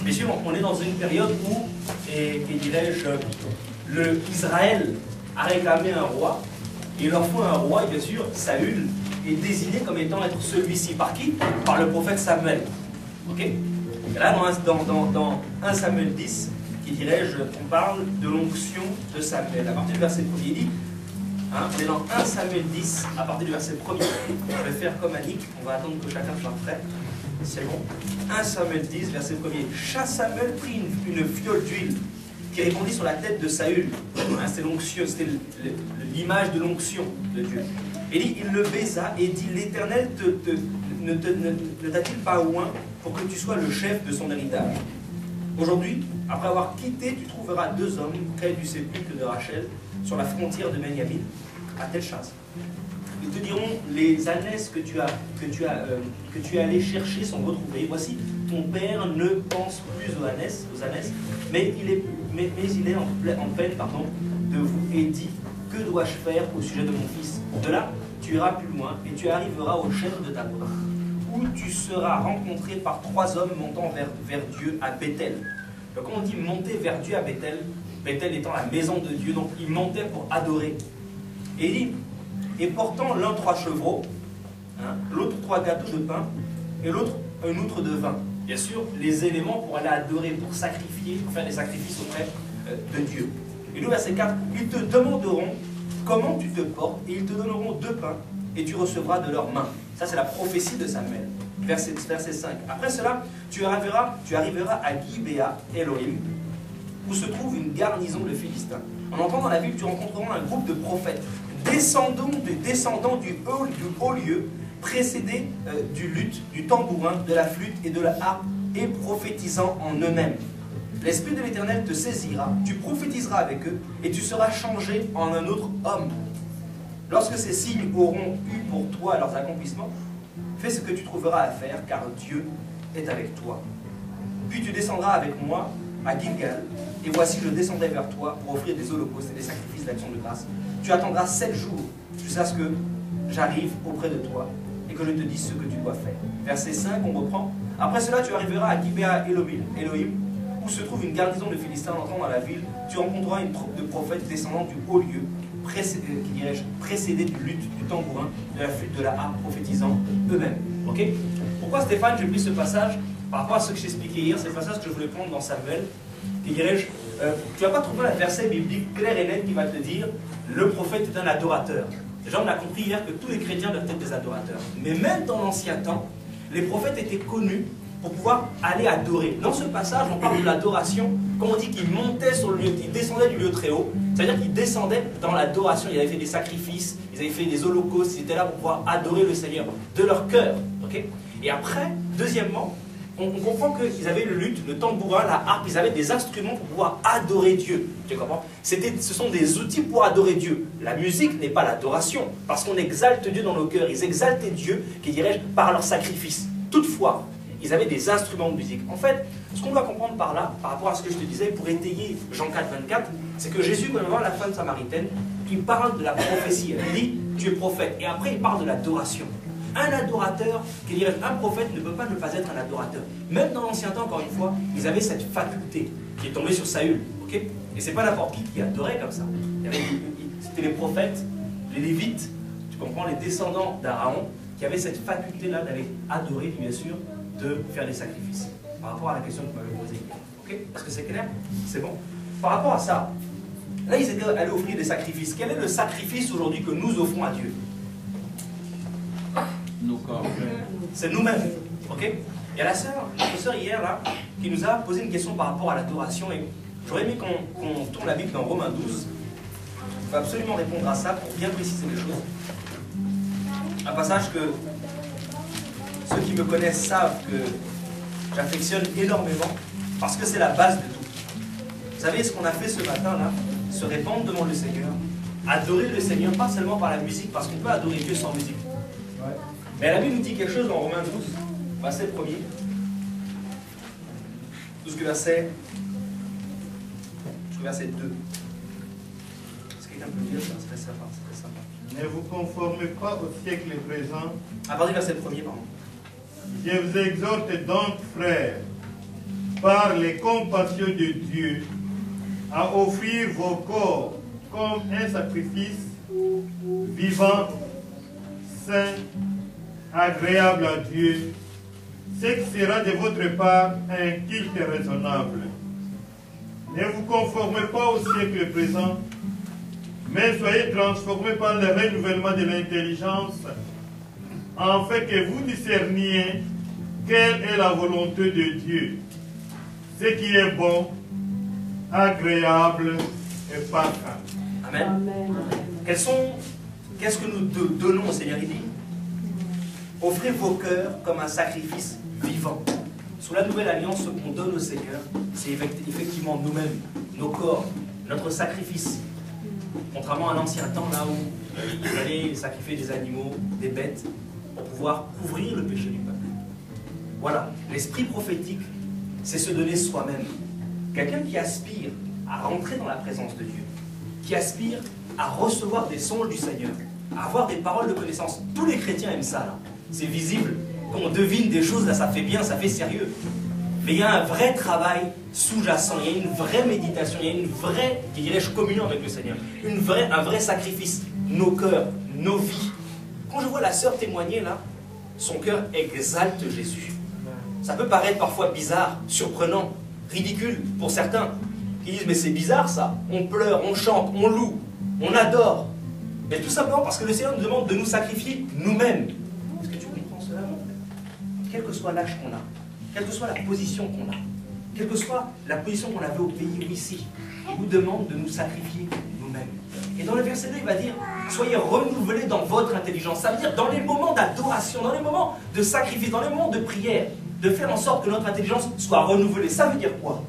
Bien sûr, on est dans une période où, et dirais-je, Israël a réclamé un roi, et il leur faut un roi, et bien sûr, Saül est désigné comme étant être celui-ci. Par qui? Par le prophète Samuel. Ok? Et là, dans 1 Samuel 10, qui dirais-je, on parle de l'onction de Samuel. À partir du verset 1er, il dit, on est dans 1 Samuel 10, à partir du verset 1er. Je vais faire comme Annick, on va attendre que chacun soit prêt. C'est bon. 1 Samuel 10, verset 1er. Samuel prit une fiole d'huile qui répandit sur la tête de Saül. C'est l'onction, c'était l'image de l'onction de Dieu. Et dit, il le baisa et dit, l'Éternel ne t'a-t-il pas oint pour que tu sois le chef de son héritage? Aujourd'hui, après avoir quitté, tu trouveras 2 hommes près du sépulcre de Rachel, sur la frontière de Benjamin, à telle chasse. Ils te diront, les ânesses que tu es allé chercher sont retrouvées. Voici, ton père ne pense plus aux ânesses, mais il est en peine de vous et dit, que dois-je faire au sujet de mon fils? De là, tu iras plus loin et tu arriveras au chef de ta porte, où tu seras rencontré par 3 hommes montant vers Dieu à Bethel. Donc quand on dit monter vers Dieu à Bethel, Bethel étant la maison de Dieu, donc ils montaient pour adorer. Et il dit, et portant l'un 3 chevreaux, l'autre 3 gâteaux de pain, et l'autre un outre de vin. Bien sûr, les éléments pour aller adorer, pour sacrifier, pour faire des sacrifices auprès de Dieu. Et nous, verset 4, ils te demanderont comment tu te portes, et ils te donneront 2 pains, et tu recevras de leurs mains. Ça, c'est la prophétie de Samuel. Verset 5. Après cela, tu arriveras à Gibéa, Elohim, où se trouve une garnison de Philistins. En entrant dans la ville, tu rencontreras un groupe de prophètes, descendants du haut lieu, précédés du luth, du tambourin, de la flûte et de la harpe, et prophétisant en eux-mêmes. L'Esprit de l'Éternel te saisira, tu prophétiseras avec eux, et tu seras changé en un autre homme. Lorsque ces signes auront eu pour toi leurs accomplissements, fais ce que tu trouveras à faire, car Dieu est avec toi. Puis tu descendras avec moi à Gilgal, et voici je descendrai vers toi pour offrir des holocaustes et des sacrifices d'action de grâce. Tu attendras 7 jours jusqu'à ce que j'arrive auprès de toi et que je te dise ce que tu dois faire. Verset 5, on reprend. Après cela, tu arriveras à Gibea Elohim, où se trouve une garnison de Philistins. En entrant dans la ville, tu rencontreras une troupe de prophètes descendant du haut lieu, précédés du luth, du tambourin, de la flûte, de la harpe, prophétisant eux-mêmes. Ok? Pourquoi Stéphane, j'ai pris ce passage par rapport à ce que j'expliquais hier, c'est le passage que je voulais prendre dans Samuel, qui dirais-je, tu ne vas pas trouver un verset biblique clair et net qui va te dire le prophète est un adorateur. Déjà, on a compris hier que tous les chrétiens doivent être des adorateurs. Mais même dans l'ancien temps, les prophètes étaient connus pour pouvoir aller adorer. Dans ce passage, on parle de l'adoration, comme on dit qu'ils montaient sur le lieu, ils descendaient du lieu très haut, c'est-à-dire qu'ils descendaient dans l'adoration, ils avaient fait des sacrifices, ils avaient fait des holocaustes, ils étaient là pour pouvoir adorer le Seigneur de leur cœur. Okay? Et après, deuxièmement, on comprend qu'ils avaient le luth, le tambourin, la harpe, ils avaient des instruments pour pouvoir adorer Dieu. Tu comprends? Ce sont des outils pour adorer Dieu. La musique n'est pas l'adoration, parce qu'on exalte Dieu dans nos cœurs. Ils exaltaient Dieu, qui dirais-je, par leur sacrifice. Toutefois, ils avaient des instruments de musique. En fait, ce qu'on doit comprendre par là, par rapport à ce que je te disais, pour étayer Jean 4, 24, c'est que Jésus, quand il va voir la femme samaritaine, il parle de la prophétie. Il dit, tu es prophète. Et après, il parle de l'adoration. Un adorateur, un prophète ne peut pas ne pas être un adorateur. Même dans l'ancien temps, encore une fois, ils avaient cette faculté qui est tombée sur Saül. Okay? Et c'est pas n'importe qui adorait comme ça. C'était les prophètes, les Lévites, tu comprends, les descendants d'Aaron, qui avaient cette faculté-là d'aller adorer, bien sûr, de faire des sacrifices. Par rapport à la question que tu m'avais posée. Okay? Est-ce que c'est clair? C'est bon? Par rapport à ça, là, ils étaient allés offrir des sacrifices. Quel est le sacrifice aujourd'hui que nous offrons à Dieu? Nos corps. C'est nous-mêmes. Ok? Il y a la sœur hier là, qui nous a posé une question par rapport à l'adoration. Et j'aurais aimé qu'on tourne la Bible dans Romains 12. On va absolument répondre à ça pour bien préciser les choses. Un passage que ceux qui me connaissent savent que j'affectionne énormément parce que c'est la base de tout. Vous savez ce qu'on a fait ce matin là? Se répandre devant le Seigneur. Adorer le Seigneur, pas seulement par la musique, parce qu'on peut adorer Dieu sans musique. Ouais. Mais la Bible nous dit quelque chose dans Romains 12, verset 1er. Jusqu'au verset 2. Est-ce que quelqu'un peut lire ça? C'est très sympa. Ne vous conformez pas au siècle présent. À partir du verset 1er, pardon. Je vous exhorte donc, frères, par les compassions de Dieu, à offrir vos corps comme un sacrifice vivant, saint, agréable à Dieu, ce qui sera de votre part un culte raisonnable. Ne vous conformez pas au siècle présent, mais soyez transformés par le renouvellement de l'intelligence, afin que vous discerniez quelle est la volonté de Dieu, ce qui est bon, agréable et parfait. Amen. Amen. Qu'est-ce que nous donnons au Seigneur? Il dit, offrez vos cœurs comme un sacrifice vivant. Sous la nouvelle alliance, ce qu'on donne au Seigneur, c'est effectivement nous-mêmes, nos corps, notre sacrifice. Contrairement à l'ancien temps, là où il fallait sacrifier des animaux, des bêtes, pour pouvoir couvrir le péché du peuple. Voilà, l'esprit prophétique, c'est se donner soi-même. Quelqu'un qui aspire à rentrer dans la présence de Dieu, qui aspire à recevoir des songes du Seigneur, à avoir des paroles de connaissance. Tous les chrétiens aiment ça, là. C'est visible. Quand on devine des choses, là, ça fait bien, ça fait sérieux. Mais il y a un vrai travail sous-jacent, il y a une vraie méditation, il y a une vraie, je dirais-je, communion avec le Seigneur. Un vrai sacrifice. Nos cœurs, nos vies. Quand je vois la sœur témoigner, là, son cœur exalte Jésus. Ça peut paraître parfois bizarre, surprenant, ridicule pour certains. Qui disent, mais c'est bizarre ça. On pleure, on chante, on loue, on adore. Mais tout simplement parce que le Seigneur nous demande de nous sacrifier nous-mêmes. Est-ce que tu comprends cela, mon frère? Quel que soit l'âge qu'on a, quelle que soit la position qu'on a, quelle que soit la position qu'on avait au pays ou ici, il nous demande de nous sacrifier nous-mêmes. Et dans le verset 2, il va dire, soyez renouvelés dans votre intelligence. Ça veut dire dans les moments d'adoration, dans les moments de sacrifice, dans les moments de prière, de faire en sorte que notre intelligence soit renouvelée. Ça veut dire quoi?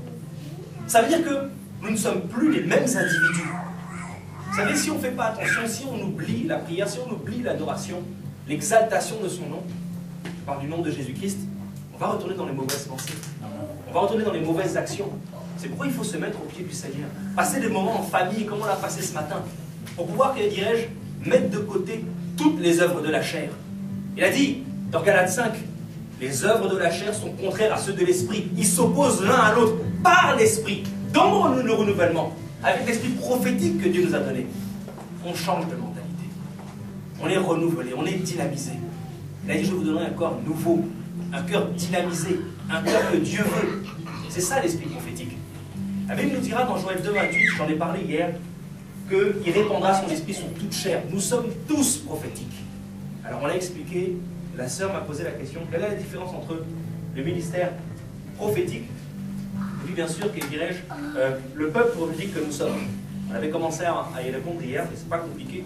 Ça veut dire que nous ne sommes plus les mêmes individus. Vous savez, si on ne fait pas attention, si on oublie la prière, si on oublie l'adoration, l'exaltation de son nom, je parle du nom de Jésus-Christ, on va retourner dans les mauvaises pensées. On va retourner dans les mauvaises actions. C'est pourquoi il faut se mettre au pied du Seigneur. Passer des moments en famille, comme on l'a passé ce matin, pour pouvoir, que dirais-je, mettre de côté toutes les œuvres de la chair. Il a dit, dans Galates 5, Les œuvres de la chair sont contraires à ceux de l'esprit. Ils s'opposent l'un à l'autre par l'esprit, dans le renouvellement, avec l'esprit prophétique que Dieu nous a donné. On change de mentalité. On est renouvelé, on est dynamisé. Il a dit, je vous donnerai un corps nouveau, un cœur dynamisé, un cœur que Dieu veut. C'est ça l'esprit prophétique. La Bible nous dira dans Joël 2,28, j'en ai parlé hier, qu'il répandra son esprit sur toute chair. Nous sommes tous prophétiques. Alors on l'a expliqué, la sœur m'a posé la question, quelle est la différence entre le ministère prophétique et puis bien sûr, que dirais-je, le peuple prophétique que nous sommes. On avait commencé à y répondre hier, mais c'est pas compliqué.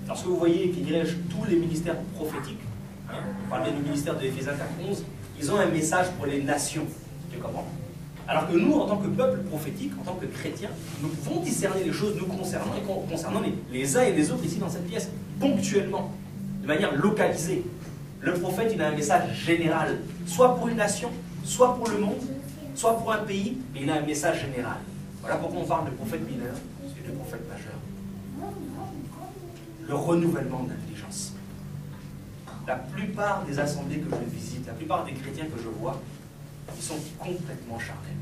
Lorsque vous voyez, qui dirais-je, tous les ministères prophétiques, hein, on parlait du ministère de Éphésiens 4:11, ils ont un message pour les nations. Tu comprends? Alors que nous, en tant que peuple prophétique, en tant que chrétiens, nous pouvons discerner les choses nous concernant et concernant les uns et les autres ici dans cette pièce, ponctuellement, de manière localisée. Le prophète, il a un message général, soit pour une nation, soit pour le monde, soit pour un pays, mais il a un message général. Voilà pourquoi on parle de prophète mineur et de prophète majeur. Le renouvellement de l'intelligence. La plupart des assemblées que je visite, la plupart des chrétiens que je vois, ils sont complètement charnels.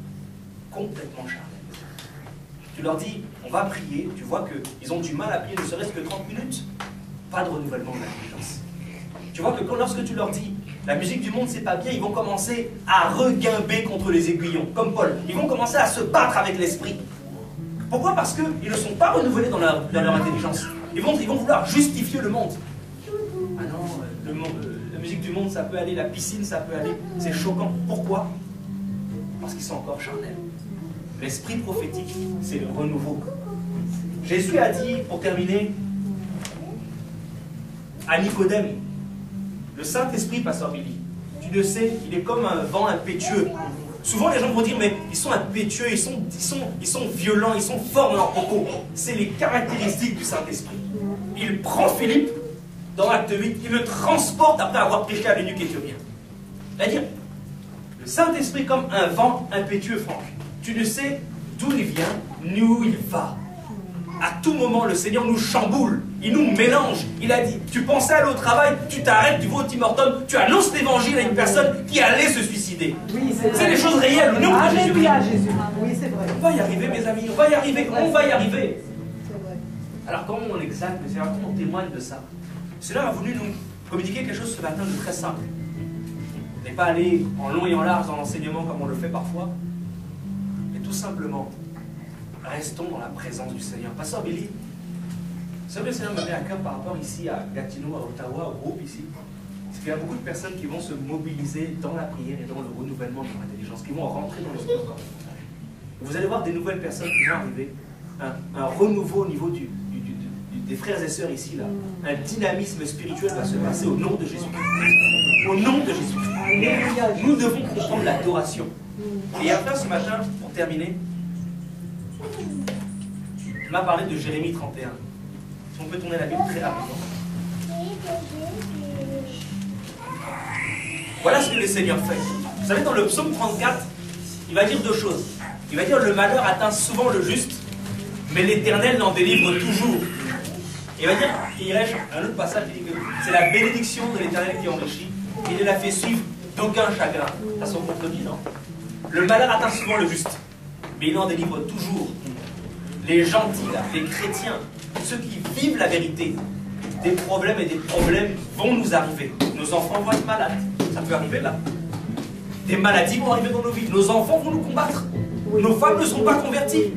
Complètement charnels. Tu leur dis, on va prier, tu vois qu'ils ont du mal à prier, ne serait-ce que 30 minutes. Pas de renouvellement de l'intelligence. Tu vois que lorsque tu leur dis, la musique du monde c'est pas bien, ils vont commencer à reguimber contre les aiguillons, comme Paul. Ils vont commencer à se battre avec l'esprit. Pourquoi? Parce qu'ils ne sont pas renouvelés dans leur intelligence. Ils vont vouloir justifier le monde. Ah non, la musique du monde ça peut aller, la piscine ça peut aller, c'est choquant. Pourquoi? Parce qu'ils sont encore charnels. L'esprit prophétique, c'est le renouveau. Jésus a dit, pour terminer, à Nicodème, le Saint-Esprit, pasteur Billy, tu le sais, il est comme un vent impétueux. Souvent les gens vont dire, mais ils sont impétueux, ils sont violents, ils sont forts dans leurs propos. C'est les caractéristiques du Saint-Esprit. Il prend Philippe, dans l'acte 8, il le transporte après avoir prêché à l'eunuque éthiopien. C'est-à-dire, le Saint-Esprit comme un vent impétueux, Franck. Tu ne sais d'où il vient, ni où il va. À tout moment, le Seigneur nous chamboule, il nous mélange. Il a dit, tu pensais aller au travail, tu t'arrêtes, tu vas au Tim Hortons, tu annonces l'évangile à une personne qui allait se suicider. Oui, c'est des choses réelles, le nom de Jésus. Oui, c'est vrai. On va y arriver, mes amis, on va y arriver, on va y arriver. Alors, comment on exalte le Seigneur, comment on témoigne de ça? Le Seigneur a voulu nous communiquer quelque chose ce matin de très simple. On n'est pas allé en long et en large dans l'enseignement comme on le fait parfois, mais tout simplement, restons dans la présence du Seigneur. Pasteur Billy, vous savez, le Seigneur me met à cœur par rapport ici à Gatineau, à Ottawa, au groupe ici. C'est qu'il y a beaucoup de personnes qui vont se mobiliser dans la prière et dans le renouvellement de leur intelligence, qui vont rentrer dans l'esprit encore. Vous allez voir des nouvelles personnes qui vont arriver, un renouveau au niveau des frères et sœurs ici, là. Un dynamisme spirituel va se passer au nom de Jésus-Christ. Au nom de Jésus-Christ. Nous devons comprendre l'adoration. Et enfin, ce matin, pour terminer, il m'a parlé de Jérémie 31. Si on peut tourner la Bible très rapidement. Voilà ce que le Seigneur fait. Vous savez, dans le psaume 34, il va dire deux choses. Il va dire, le malheur atteint souvent le juste, mais l'Éternel l'en délivre toujours. Il va dire, il y a un autre passage qui dit que c'est la bénédiction de l'Éternel qui enrichit, il ne la fait suivre d'aucun chagrin. Ça se contredit, non? Le malheur atteint souvent le juste, mais il en délivre toujours. Les gentils, là, les chrétiens, ceux qui vivent la vérité, des problèmes vont nous arriver. Nos enfants vont être malades, ça peut arriver là. Des maladies vont arriver dans nos vies, nos enfants vont nous combattre, nos femmes ne seront pas converties.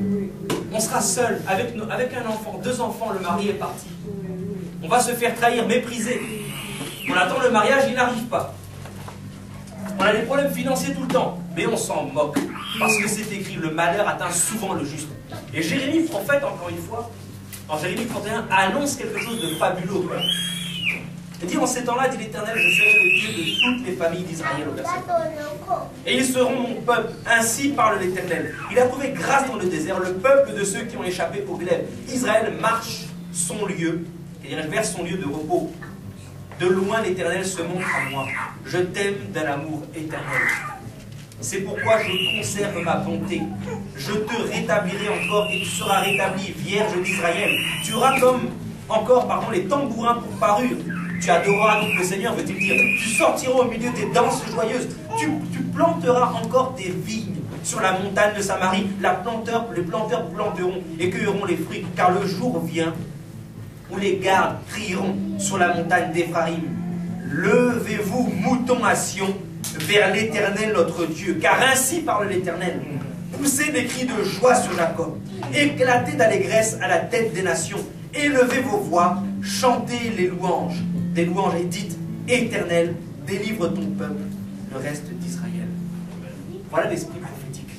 On sera seul, avec un enfant, deux enfants, le mari est parti. On va se faire trahir, mépriser. On attend le mariage, il n'arrive pas. On a des problèmes financiers tout le temps, mais on s'en moque. Parce que c'est écrit, le malheur atteint souvent le juste. Et Jérémie, prophète, encore une fois, en Jérémie 31, annonce quelque chose de fabuleux. Il dit, en ces temps-là, dit l'Éternel, je serai le Dieu de toutes les familles d'Israël au verset 1. Et ils seront mon peuple, ainsi parle l'Éternel. Il a trouvé grâce dans le désert, le peuple de ceux qui ont échappé au glaive. Israël marche son lieu, c'est-à-dire vers son lieu de repos. De loin, l'Éternel se montre à moi. Je t'aime d'un amour éternel. C'est pourquoi je conserve ma bonté. Je te rétablirai encore et tu seras rétabli, Vierge d'Israël. Tu auras comme encore les tambourins pour parure. Tu adoreras donc le Seigneur, veut-il dire. Tu sortiras au milieu des danses joyeuses. Tu planteras encore des vignes sur la montagne de Samarie. Les planteurs planteront et cueilleront les fruits. Car le jour vient où les gardes crieront sur la montagne d'Éphraïm. Levez-vous, moutons à Sion, vers l'Éternel notre Dieu. Car ainsi parle l'Éternel. Poussez des cris de joie sur Jacob. Éclatez d'allégresse à la tête des nations. Élevez vos voix, chantez les louanges. Des louanges et dites, Éternel, délivre ton peuple, le reste d'Israël. Voilà l'esprit prophétique.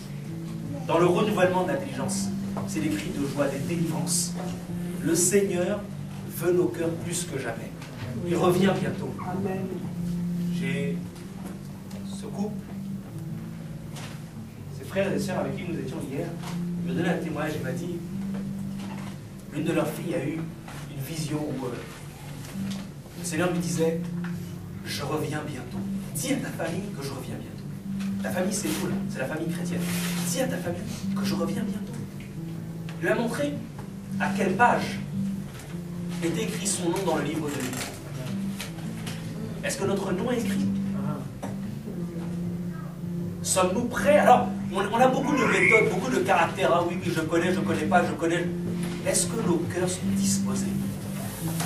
Dans le renouvellement de l'intelligence, c'est les cris de joie, des délivrances. Le Seigneur veut nos cœurs plus que jamais. Il revient bientôt. J'ai ce couple, ces frères et sœurs avec qui nous étions hier, me donné un témoignage. Il m'a dit, l'une de leurs filles a eu une vision où le Seigneur lui disait, je reviens bientôt. Dis à ta famille que je reviens bientôt. Ta famille, c'est vous, là, c'est la famille chrétienne. Dis à ta famille que je reviens bientôt. Il lui a montré à quelle page était écrit son nom dans le livre de vie. Est-ce que notre nom est écrit? Sommes-nous prêts? Alors, on a beaucoup de méthodes, beaucoup de caractères. Ah oui, je connais pas, je connais. Est-ce que nos cœurs sont disposés?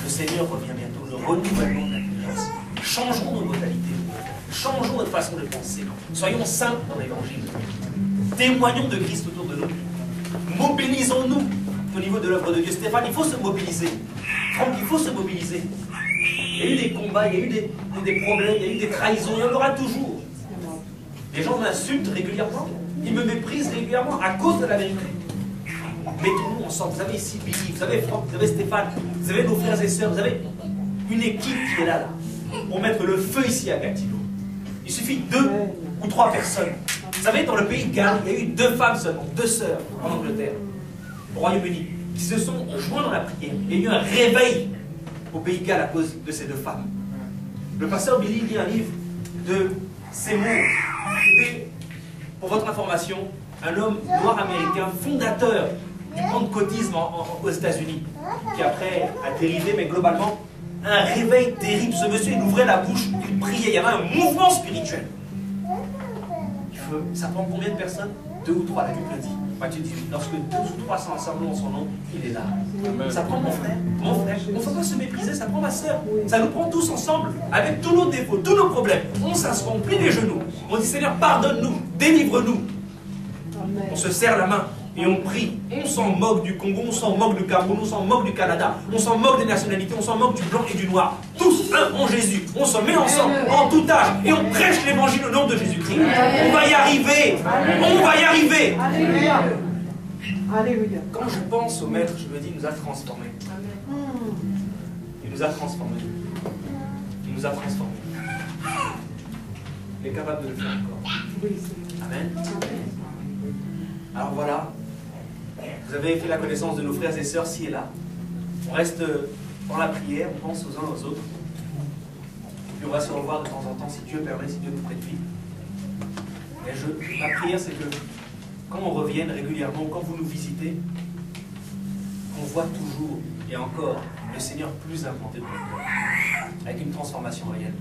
Le Seigneur revient bientôt, le renouvellement de l'intelligence. Changeons nos modalités, changeons notre façon de penser. Soyons simples dans l'Évangile. Témoignons de Christ autour de nous. Mobilisons-nous au niveau de l'œuvre de Dieu. Stéphane, il faut se mobiliser. Franck, il faut se mobiliser. Il y a eu des combats, il y a eu des problèmes, il y a eu des trahisons, il y en aura toujours. Les gens m'insultent régulièrement, ils me méprisent régulièrement à cause de la vérité. Mettons-nous ensemble. Vous avez ici Billy, vous avez Franck, vous avez Stéphane, vous avez nos frères et sœurs, vous avez une équipe qui est là, pour mettre le feu ici à Gatineau. Il suffit de 2 ou 3 personnes. Vous savez, dans le pays de Galles, il y a eu 2 femmes seulement, 2 sœurs en Angleterre, au Royaume-Uni, qui se sont joints dans la prière. Il y a eu un réveil au pays de Galles à cause de ces 2 femmes. Le pasteur Billy lit un livre de Seymour, qui était, pour votre information, un homme noir américain, fondateur du pentecôtisme aux États-Unis, qui après a dérivé, mais globalement, un réveil terrible. Ce monsieur, il ouvrait la bouche, il priait, il y avait un mouvement spirituel. Ça prend combien de personnes? 2 ou 3, la Bible le dit. Matthieu 18, lorsque 2 ou 3 sont ensemble en son nom, il est là. Ça prend mon frère, il ne faut pas se mépriser, ça prend ma soeur. Ça nous prend tous ensemble, avec tous nos défauts, tous nos problèmes. On s'assoit, on plie les genoux, on dit Seigneur, pardonne-nous, délivre-nous. On se serre la main et on prie. On s'en moque du Congo, on s'en moque du Cameroun, on s'en moque du Canada, on s'en moque des nationalités, on s'en moque du blanc et du noir. Tous un en Jésus. On se met ensemble en tout âge et on prêche l'évangile au nom de Jésus-Christ. On va y arriver. On va y arriver. Alléluia. Alléluia. Quand je pense au Maître, je me dis, il nous a transformés. Il nous a transformés. Il nous a transformés. Il est capable de le faire encore. Amen. Alors voilà, vous avez fait la connaissance de nos frères et sœurs ci et là. On reste dans la prière, on pense aux uns aux autres. Et puis on va se revoir de temps en temps, si Dieu permet, si Dieu nous prête vie. Mais ma prière, c'est que quand on revienne régulièrement, quand vous nous visitez, on voit toujours et encore le Seigneur plus implanté dans notre cœur, avec une transformation réelle.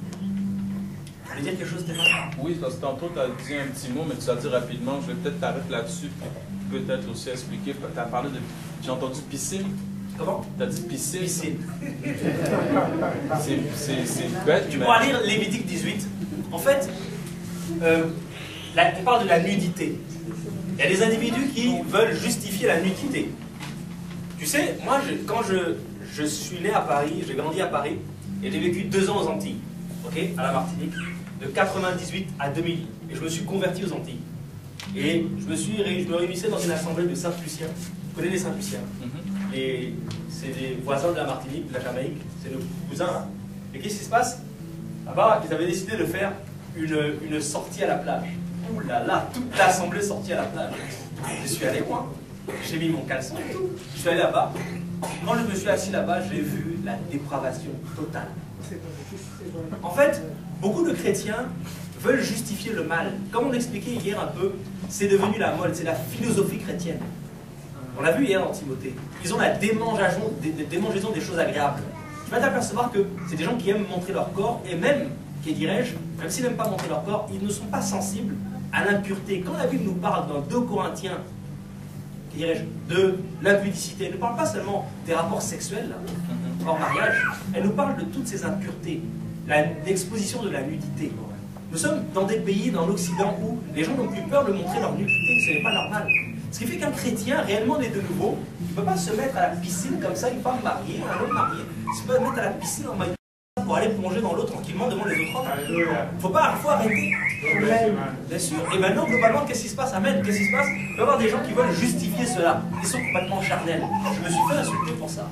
Vous voulez dire quelque chose, Stéphane? Oui, parce que tantôt, tu as dit un petit mot, mais tu as dit rapidement. Je vais peut-être t'arrêter là-dessus, peut-être aussi expliquer. Tu as parlé de... J'ai entendu piscine. Comment? Tu as dit piscine. Piscine. C'est bête. Tu pourras lire Lévitique 18. En fait, on parle de la nudité. Il y a des individus qui veulent justifier la nudité. Tu sais, moi, quand je suis né à Paris, j'ai grandi à Paris, et j'ai vécu 2 ans aux Antilles, à la Martinique, de 98 à 2000. Et je me suis converti aux Antilles. Et je me réunissais dans une assemblée de Saint-Luciens. Vous connaissez les Saint-Luciens? C'est des voisins de la Martinique, de la Jamaïque, c'est nos cousins là. Et qu'est-ce qui se passe? Là-bas, ils avaient décidé de faire une sortie à la plage. Ouh là là, toute l'assemblée sortie à la plage. Je suis allé loin. J'ai mis mon caleçon et tout. Je suis allé là-bas. Quand je me suis assis là-bas, j'ai vu la dépravation totale. En fait, beaucoup de chrétiens veulent justifier le mal. Comme on expliquait hier un peu, c'est devenu la mode, c'est la philosophie chrétienne. On l'a vu hier dans Timothée. Ils ont la démangeaison des choses agréables. tu vas t'apercevoir que c'est des gens qui aiment montrer leur corps, et même, que dirais-je, même s'ils n'aiment pas montrer leur corps, ils ne sont pas sensibles à l'impureté. Quand la Bible nous parle dans 2 Corinthiens, que dirais-je, de l'impudicité, elle ne parle pas seulement des rapports sexuels, là, hors mariage, elle nous parle de toutes ces impuretés, l'exposition de la nudité. Nous sommes dans des pays, dans l'Occident, où les gens n'ont plus peur de montrer leur nudité, ce n'est pas normal. Ce qui fait qu'un chrétien, réellement né de nouveau, il ne peut pas se mettre à la piscine comme ça, une femme mariée, un homme marié, il ne peut pas se mettre à la piscine en maillot pour aller plonger dans l'eau tranquillement devant les autres hommes. Il faut arrêter. Bien sûr. Et maintenant, globalement, qu'est-ce qui se passe? Amen. Qu'est-ce qui se passe? Il peut y avoir des gens qui veulent justifier cela. Ils sont complètement charnels. Je me suis fait insulter pour ça.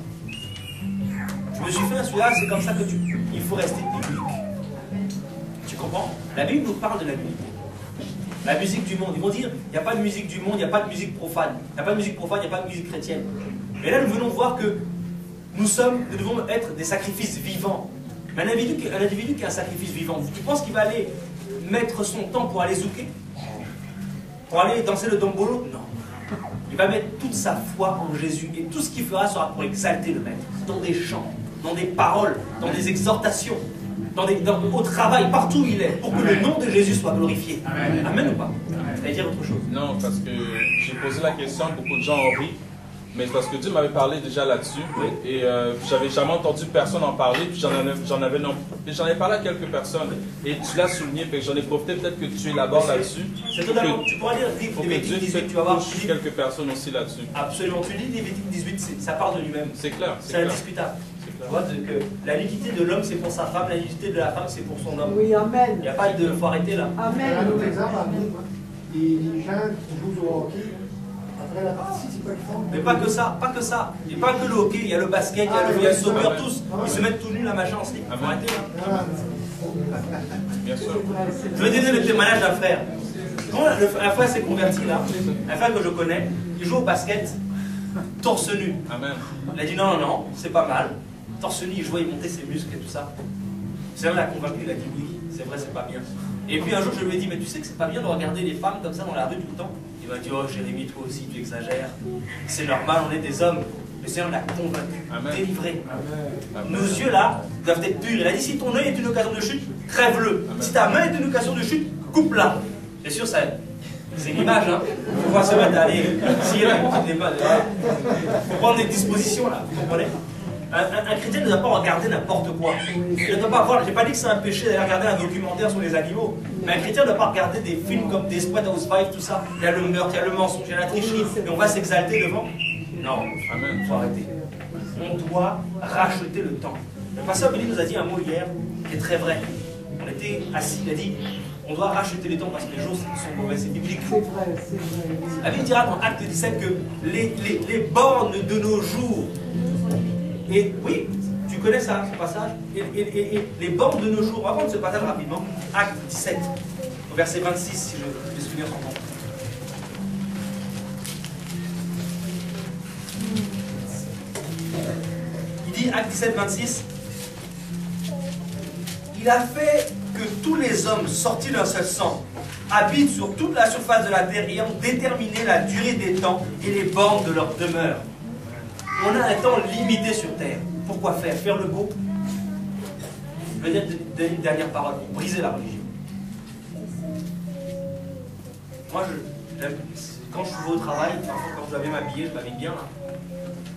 Je me suis fait insulter. Ah, c'est comme ça que il faut rester biblique. Tu comprends? La Bible nous parle de la nudité. La musique du monde. Ils vont dire, il n'y a pas de musique du monde, il n'y a pas de musique profane. Il n'y a pas de musique profane, il n'y a pas de musique chrétienne. Mais là, nous venons voir que nous devons être des sacrifices vivants. Mais un individu qui est un sacrifice vivant, tu penses qu'il va aller mettre son temps pour aller zouker? Pour aller danser le dombolo? Non. Il va mettre toute sa foi en Jésus. Et tout ce qu'il fera sera pour exalter le Maître. Dans des chants, dans des paroles, dans des exhortations, au travail, partout où il est, pour que le nom de Jésus soit glorifié. Amen, Amen ou pas? Vous allez dire autre chose? Non, parce que j'ai posé la question, beaucoup de gens ont ri, mais parce que Dieu m'avait parlé déjà là-dessus, et j'avais jamais entendu personne en parler, puis j'en avais parlé à quelques personnes, et tu l'as souligné, puis j'en ai profité, peut-être que tu élabores là-dessus. C'est totalement, tu pourras lire Lévitique 18, tu vas voir. Quelques personnes aussi là-dessus. Absolument, tu lis Lévitique 18, ça parle de lui-même. C'est clair. C'est indiscutable. Tu vois que la nudité de l'homme c'est pour sa femme, la nudité de la femme c'est pour son homme. Oui, amen. Il n'y a pas de... faut arrêter là. Amen. Un autre exemple, les gens qui jouent au hockey, après la partie, c'est quoi qu'ils font? Mais pas que ça, pas que ça. Il n'y a pas que le hockey, il y a le basket, il y a le soccer, tous. Ils se mettent tout nus la machin en slip. Faut arrêter là. Bien sûr. Je vais donner le témoignage d'un frère. Quand un frère s'est converti là, un frère que je connais, il joue au basket, torse nu. Amen. Il a dit non, non, non, c'est pas mal. Torse nu, il jouait, il montait ses muscles et tout ça. C'est vrai, il a convaincu, il a dit oui, c'est vrai, c'est pas bien. Et puis un jour, je lui ai dit, mais tu sais que c'est pas bien de regarder les femmes comme ça dans la rue tout le temps? Il m'a dit, oh Jérémie, toi aussi, tu exagères. C'est normal, on est des hommes. Le Seigneur l'a convaincu, délivré. Amen. Nos yeux là doivent être purs. Il a dit, si ton œil est une occasion de chute, crève-le. Si ta main est une occasion de chute, coupe-la. Bien sûr, c'est l'image, hein. Il faut pas se mettre à aller. S'il y a des mains, il faut prendre des dispositions là, vous comprenez? Un chrétien ne doit pas regarder n'importe quoi. Il ne doit pas voir, j'ai pas dit que c'est un péché d'aller regarder un documentaire sur les animaux, mais un chrétien ne doit pas regarder des films comme Desperate Housewives, tout ça. Il y a le meurtre, il y a le mensonge, il y a la tricherie, et on va s'exalter devant. Non, il faut arrêter. On doit racheter le temps. Le pasteur Billy nous a dit un mot hier qui est très vrai. On était assis, il a dit, on doit racheter les temps parce que les jours sont mauvais, c'est biblique. C'est vrai, c'est vrai. La Bible dira dans Acte 17 que les bornes de nos jours, et oui, tu connais ça, ce passage, et les bornes de nos jours, on va prendre ce passage rapidement, Acte 17, au verset 26, si mes souvenirs sont bons. Il dit, Acte 17, 26, il a fait que tous les hommes sortis d'un seul sang habitent sur toute la surface de la terre et ont déterminé la durée des temps et les bornes de leur demeure. On a un temps limité sur terre. Pourquoi faire? Faire le beau? Je vais donner une dernière parole pour briser la religion. Moi, quand je suis au travail, quand je devais m'habiller, je m'habille bien.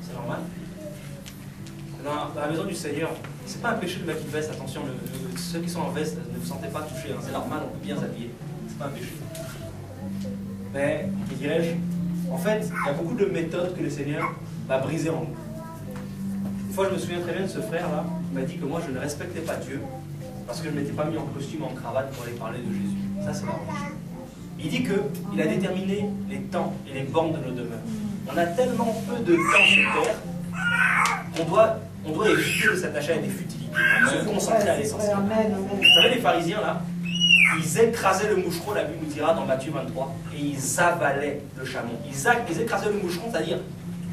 C'est normal. Dans la maison du Seigneur, c'est pas un péché de mettre une veste, attention, ceux qui sont en veste, ne vous sentez pas touchés, hein, c'est normal, on peut bien s'habiller, c'est pas un péché. Mais, que dirais-je, en fait, il y a beaucoup de méthodes que le Seigneur va briser en nous. Une fois, je me souviens très bien de ce frère-là, il m'a dit que moi, je ne respectais pas Dieu, parce que je ne m'étais pas mis en costume, en cravate pour aller parler de Jésus. Ça, c'est la religion. Il dit qu'il a déterminé les temps et les bornes de nos demeures. On a tellement peu de temps sur terre qu'on doit éviter de s'attacher à des futilités, se concentrer à l'essentiel. Vous savez, les pharisiens, là, ils écrasaient le moucheron, la Bible nous dira dans Matthieu 23, et ils avalaient le chameau. Ils écrasaient le moucheron, c'est-à-dire,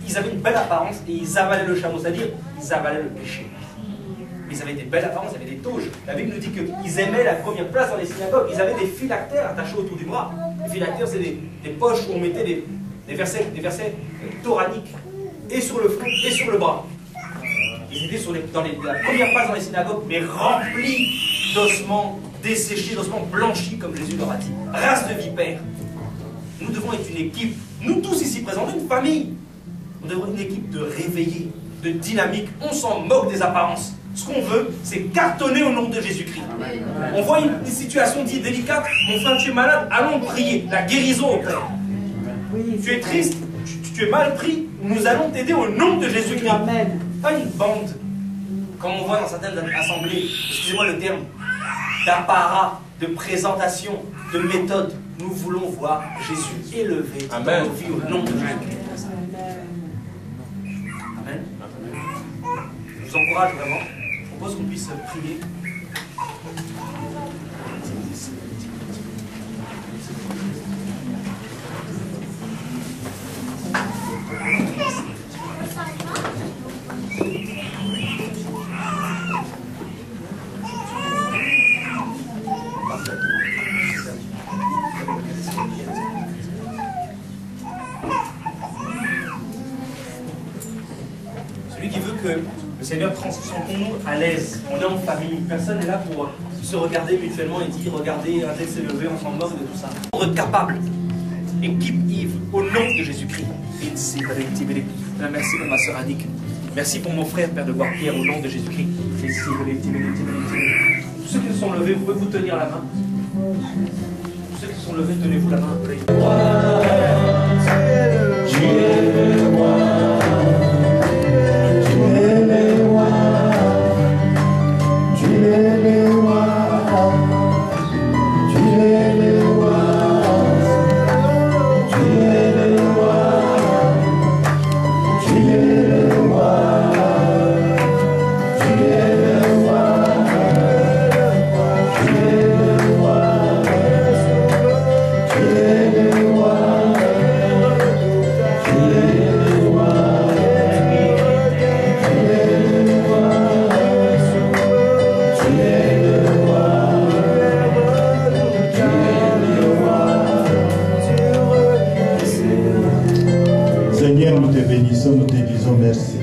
ils avaient une belle apparence, et ils avalaient le chameau, c'est-à-dire, ils avalaient le péché. Mais ils avaient des belles apparences, ils avaient des toges. La Bible nous dit qu'ils aimaient la première place dans les synagogues. Ils avaient des phylactères attachés autour du bras. Les phylactères, c'est des poches où on mettait des versets toraniques, et sur le front, et sur le bras. Ils étaient dans la première page dans les synagogues, mais remplis d'ossements desséchés, d'ossements blanchis, comme Jésus leur a dit. Race de vipères. Nous devons être une équipe, nous tous ici présents, une famille. Nous devons être une équipe de réveillés, de dynamique. On s'en moque des apparences. Ce qu'on veut, c'est cartonner au nom de Jésus-Christ. On voit une situation dite délicate. Mon frère, tu es malade, allons prier. La guérison au Père. Tu es triste, tu es mal pris. Nous allons t'aider au nom de Jésus-Christ. Pas une bande, comme on voit dans certaines assemblées, excusez-moi le terme, d'apparat, de présentation, de méthode. Nous voulons voir Jésus élevé dans nos vies au nom de Jésus-Christ. Amen. Je vous encourage vraiment. Je propose qu'on puisse prier. Celui qui veut que le Seigneur sentons-nous à l'aise. On est en famille. Personne n'est là pour se regarder mutuellement et dire regardez, un tel s'est levé, on s'en moque de tout ça. Pour être capable. Équipe Yves, au nom de Jésus-Christ. Merci pour ma sœur Annick. Merci pour mon frère, Père de Bois-Pierre, au nom de Jésus-Christ. Tous ceux qui se sont levés, vous pouvez vous tenir la main. Tous ceux qui se sont levés, tenez-vous la main. Tu es le roi. Nous te disons merci.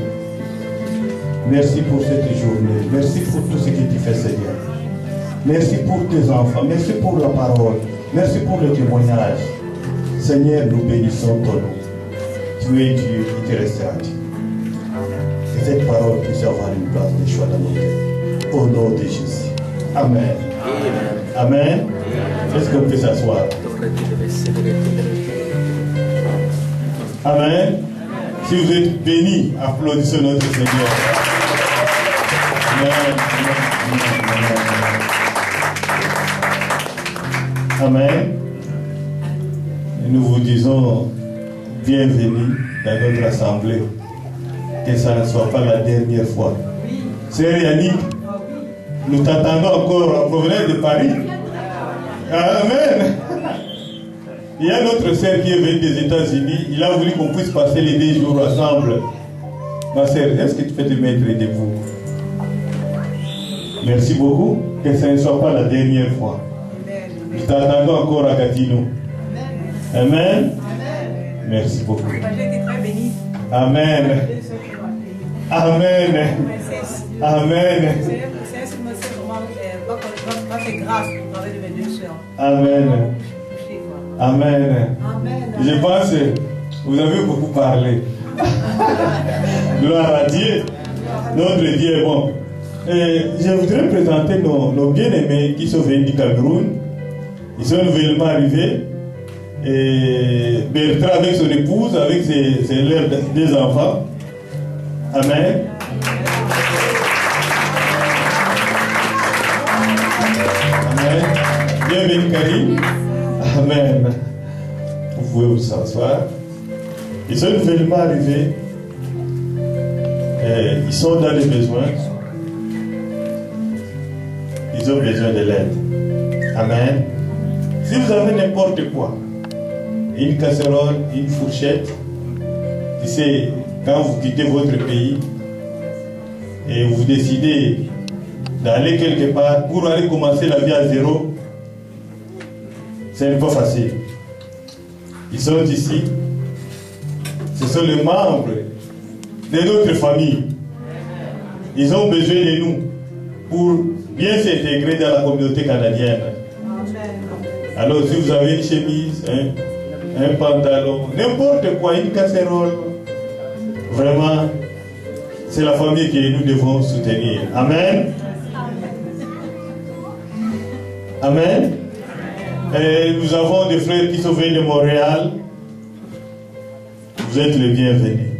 Merci pour cette journée. Merci pour tout ce que tu fais, Seigneur. Merci pour tes enfants. Merci pour la parole. Merci pour le témoignage. Seigneur, nous bénissons ton nom. Tu es Dieu qui te restera Dieu. Que cette parole puisse avoir une place de choix dans nos cœurs. Au nom de Jésus. Amen. Amen. Est-ce qu'on peut s'asseoir? Amen. Si vous êtes bénis, applaudissez notre Seigneur. Amen. Amen. Et nous vous disons bienvenue dans notre assemblée. Que ça ne soit pas la dernière fois. Sœur Yannick, nous t'attendons encore en provenance de Paris. Amen. Il y a notre sœur qui est venue des États-Unis. Il a voulu qu'on puisse passer les 2 jours ensemble. Ma sœur, est-ce que tu peux te mettre debout? Merci beaucoup. Que ce ne soit pas la dernière fois. Nous t'attendons encore à Gatineau. Amen. Amen. Merci beaucoup. J'ai été très bénie. Amen. Amen. Amen. Amen. Amen. Je pense que vous avez beaucoup parlé. Gloire à Dieu. Notre Dieu est bon. Et je voudrais présenter nos bien-aimés qui sont venus du Cameroun. Ils sont nouvellement arrivés. Et Bertrand avec son épouse, avec leurs 2 enfants. Amen. Amen. Bienvenue Karim. Amen. Vous pouvez vous asseoir. Ils sont nouvellement arrivés. Et ils sont dans les besoins. Ils ont besoin de l'aide. Amen. Si vous avez n'importe quoi, une casserole, une fourchette, tu sais, quand vous quittez votre pays et vous décidez d'aller quelque part pour aller commencer la vie à zéro, ce n'est pas facile. Ils sont ici. Ce sont les membres de notre famille. Ils ont besoin de nous pour bien s'intégrer dans la communauté canadienne. Alors si vous avez une chemise, un pantalon, n'importe quoi, une casserole, vraiment, c'est la famille que nous devons soutenir. Amen. Amen. Et nous avons des frères qui sont venus de Montréal. Vous êtes les bienvenus.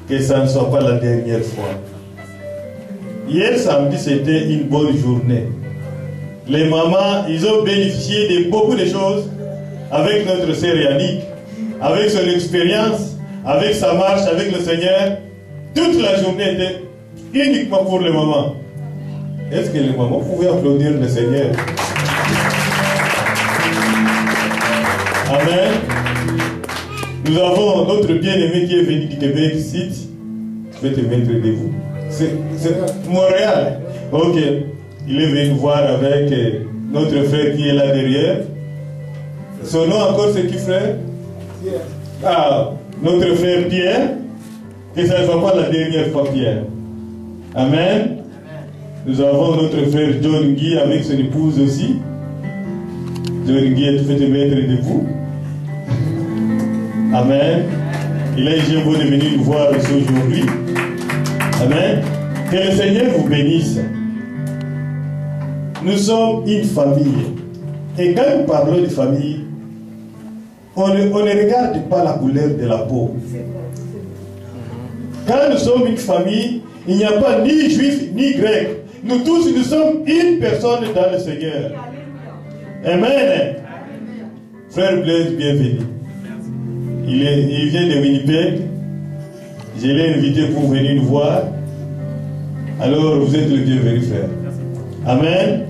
Que ça ne soit pas la dernière fois. Hier samedi, c'était une bonne journée. Les mamans, ils ont bénéficié de beaucoup de choses avec notre sœur Yannick, avec son expérience, avec sa marche avec le Seigneur. Toute la journée était uniquement pour les mamans. Est-ce que les mamans pouvaient applaudir le Seigneur? Amen. Nous avons notre bien-aimé qui est venu du Québec ici. Je vais te mettre debout. C'est Montréal. Ok. Il est venu voir avec notre frère qui est là derrière. Son nom encore c'est qui, frère? Pierre. Ah, notre frère Pierre. Que ça ne soit pas la dernière fois, Pierre. Amen. Nous avons notre frère John Guy avec son épouse aussi. John Guy, tu peux te mettre debout. Amen. Il a été beau de venir nous voir aussi aujourd'hui. Amen. Que le Seigneur vous bénisse. Nous sommes une famille. Et quand nous parlons de famille, on ne regarde pas la couleur de la peau. Quand nous sommes une famille, il n'y a pas ni juif ni grec. Nous tous, nous sommes une personne dans le Seigneur. Amen. Frère Blaise, bienvenue. Il vient de Winnipeg. Je l'ai invité pour venir nous voir. Alors, vous êtes le bienvenu, frère. Amen.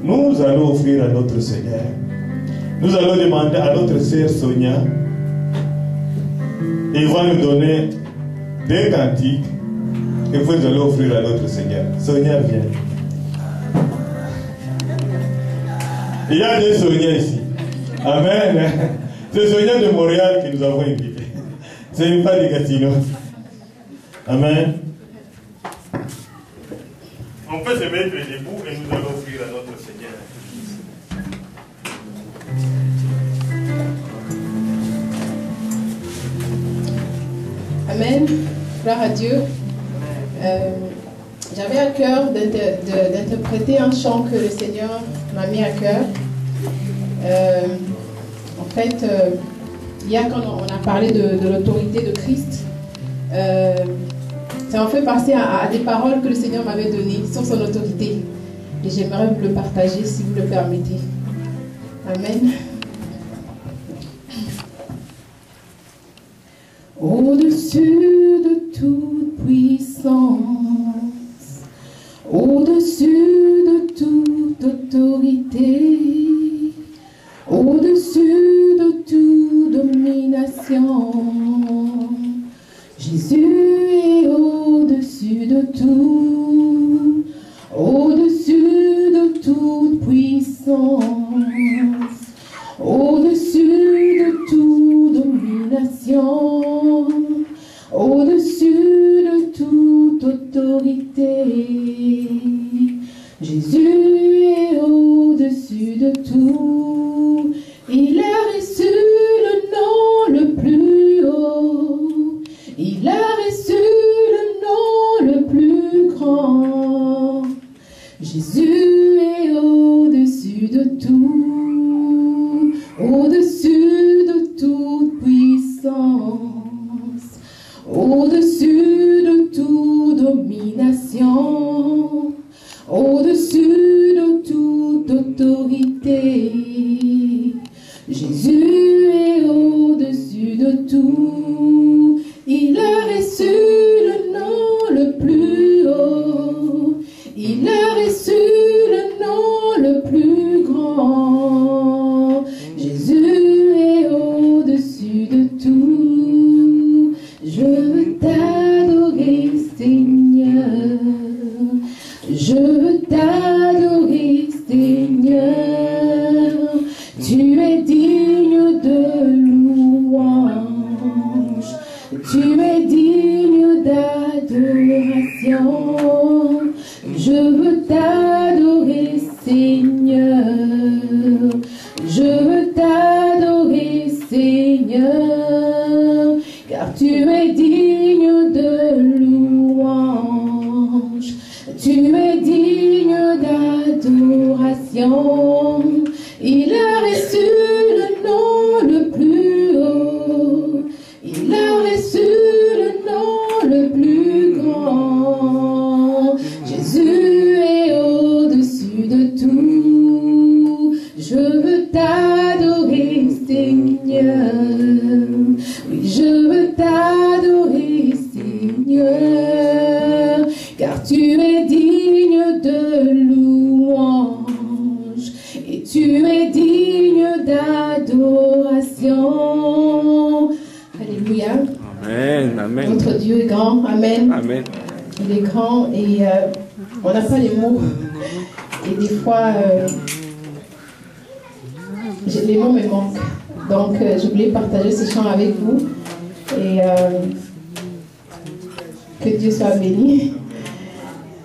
Nous allons offrir à notre Seigneur. Nous allons demander à notre sœur Sonia. Il va nous donner des cantiques. Et puis nous allons offrir à notre Seigneur. Sonia, viens. Il y a des Sonia ici. Amen. C'est Sonia de Montréal que nous avons invité. C'est pas de Gatineau. Amen. On peut se mettre debout et nous allons offrir à notre Seigneur. Amen. Gloire à Dieu. J'avais à cœur d'interpréter un chant que le Seigneur m'a mis à cœur. En fait, hier quand on a parlé de l'autorité de Christ, ça m'a fait penser à des paroles que le Seigneur m'avait données sur son autorité. Et j'aimerais vous le partager si vous le permettez. Amen. Au-dessus de toute puissance, au-dessus de toute autorité, au-dessus de toute domination, Jésus est au-dessus de tout, au-dessus de toute puissance, au-dessus de toute domination, au-dessus de toute autorité. Jésus est au-dessus de tout. Il a reçu le nom le plus haut. Il a reçu le nom le plus grand. Jésus est au-dessus de tout. Au-dessus de toute puissance. Au-dessus de toute domination, au-dessus de toute autorité, Jésus est au-dessus de tout. Il a reçu le nom le plus haut, il a reçu le nom le plus grand. Jésus est au-dessus de tout. Je veux t'adorer, Seigneur. Seigneur, car tu es digne de louange et tu es digne d'adoration. Alléluia. Amen, amen. Notre Dieu est grand. Amen. Amen. Il est grand et on n'a pas les mots. Et des fois, les mots me manquent. Donc, je voulais partager ce chant avec vous. Et que Dieu soit béni.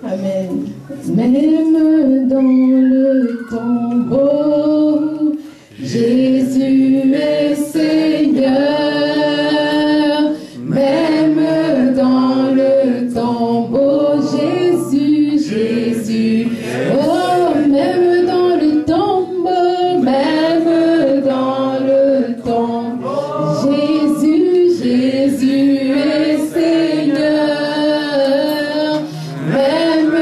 Amen. Même dans le tombeau, Jésus est Seigneur. Même dans le tombeau, Jésus, Jésus. Oh, même dans le tombeau, même dans le tombeau, Jésus, Jésus est Seigneur. Même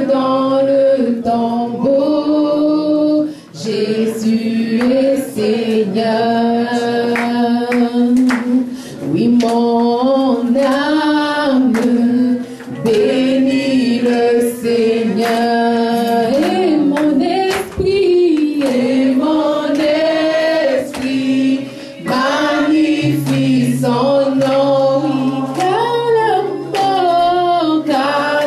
dans le tombeau, Jésus est Seigneur. Oui, mon âme bénit le Seigneur et mon esprit magnifie son nom. Car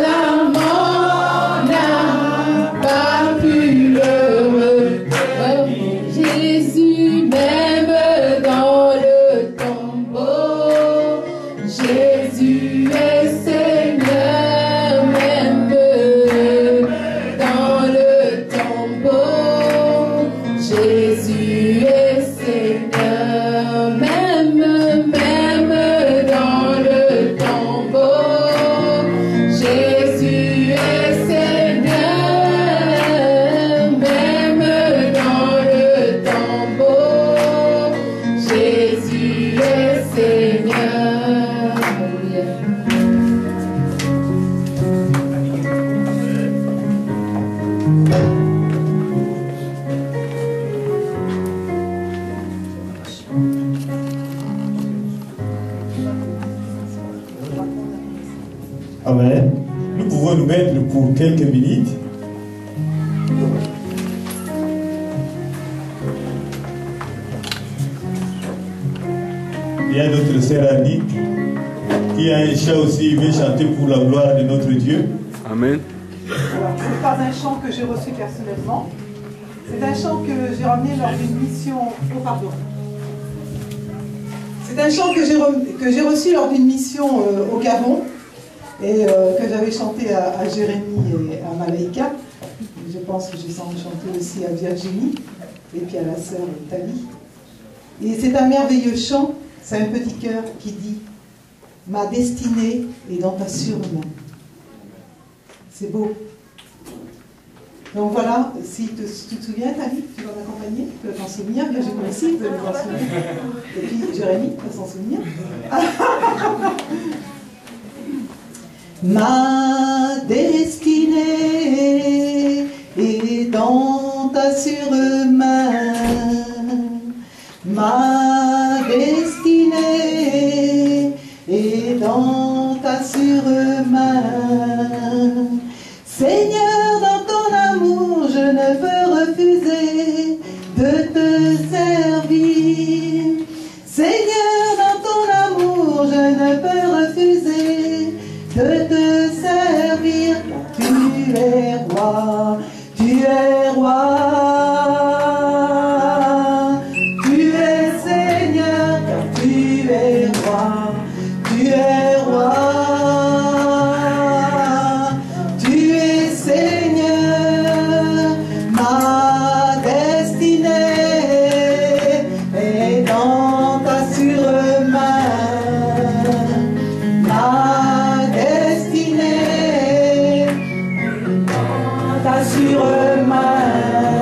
la mort n'a pas pu le retenir. Jésus, même dans le tombeau, Jésus est Seigneur. Même dans le tombeau, Jésus est Seigneur. Même dans le tombeau, Jésus est Seigneur. Même dans le tombeau, Jésus est Seigneur. Alléluia. Amen. Nous pouvons nous mettre pour quelques minutes. Il y a notre sœur Annie qui a un chant aussi, il veut chanter pour la gloire de notre Dieu. Amen. Alors, ce n'est pas un chant que j'ai reçu personnellement. C'est un chant que j'ai ramené lors d'une mission. Oh, pardon. C'est un chant que j'ai reçu lors d'une mission au Gabon et que j'avais chanté à Jérémie et à Malaïka. Je pense que j'ai chanté aussi à Virginie et puis à la sœur Thalie. Et c'est un merveilleux chant, c'est un petit cœur qui dit « Ma destinée est dans ta surmain ». C'est beau. Donc voilà, si tu te souviens, Thalie, tu vas m'accompagner, tu vas t'en souvenir, Virginie aussi, tu vas t'en souvenir. Et puis Jérémie, tu vas s'en souvenir. Ma destinée est dans ta surmain. Ma destinée est dans ta surmain. Seigneur, dans ton amour, je ne peux refuser de te servir. Seigneur, dans ton amour, je ne peux refuser de te servir. Tu es roi, tu es roi. Tu es Seigneur, car tu es roi. Tu es roi. Tu es Seigneur. Ma destinée est dans ta surmain. Ma destinée est dans ta surmain.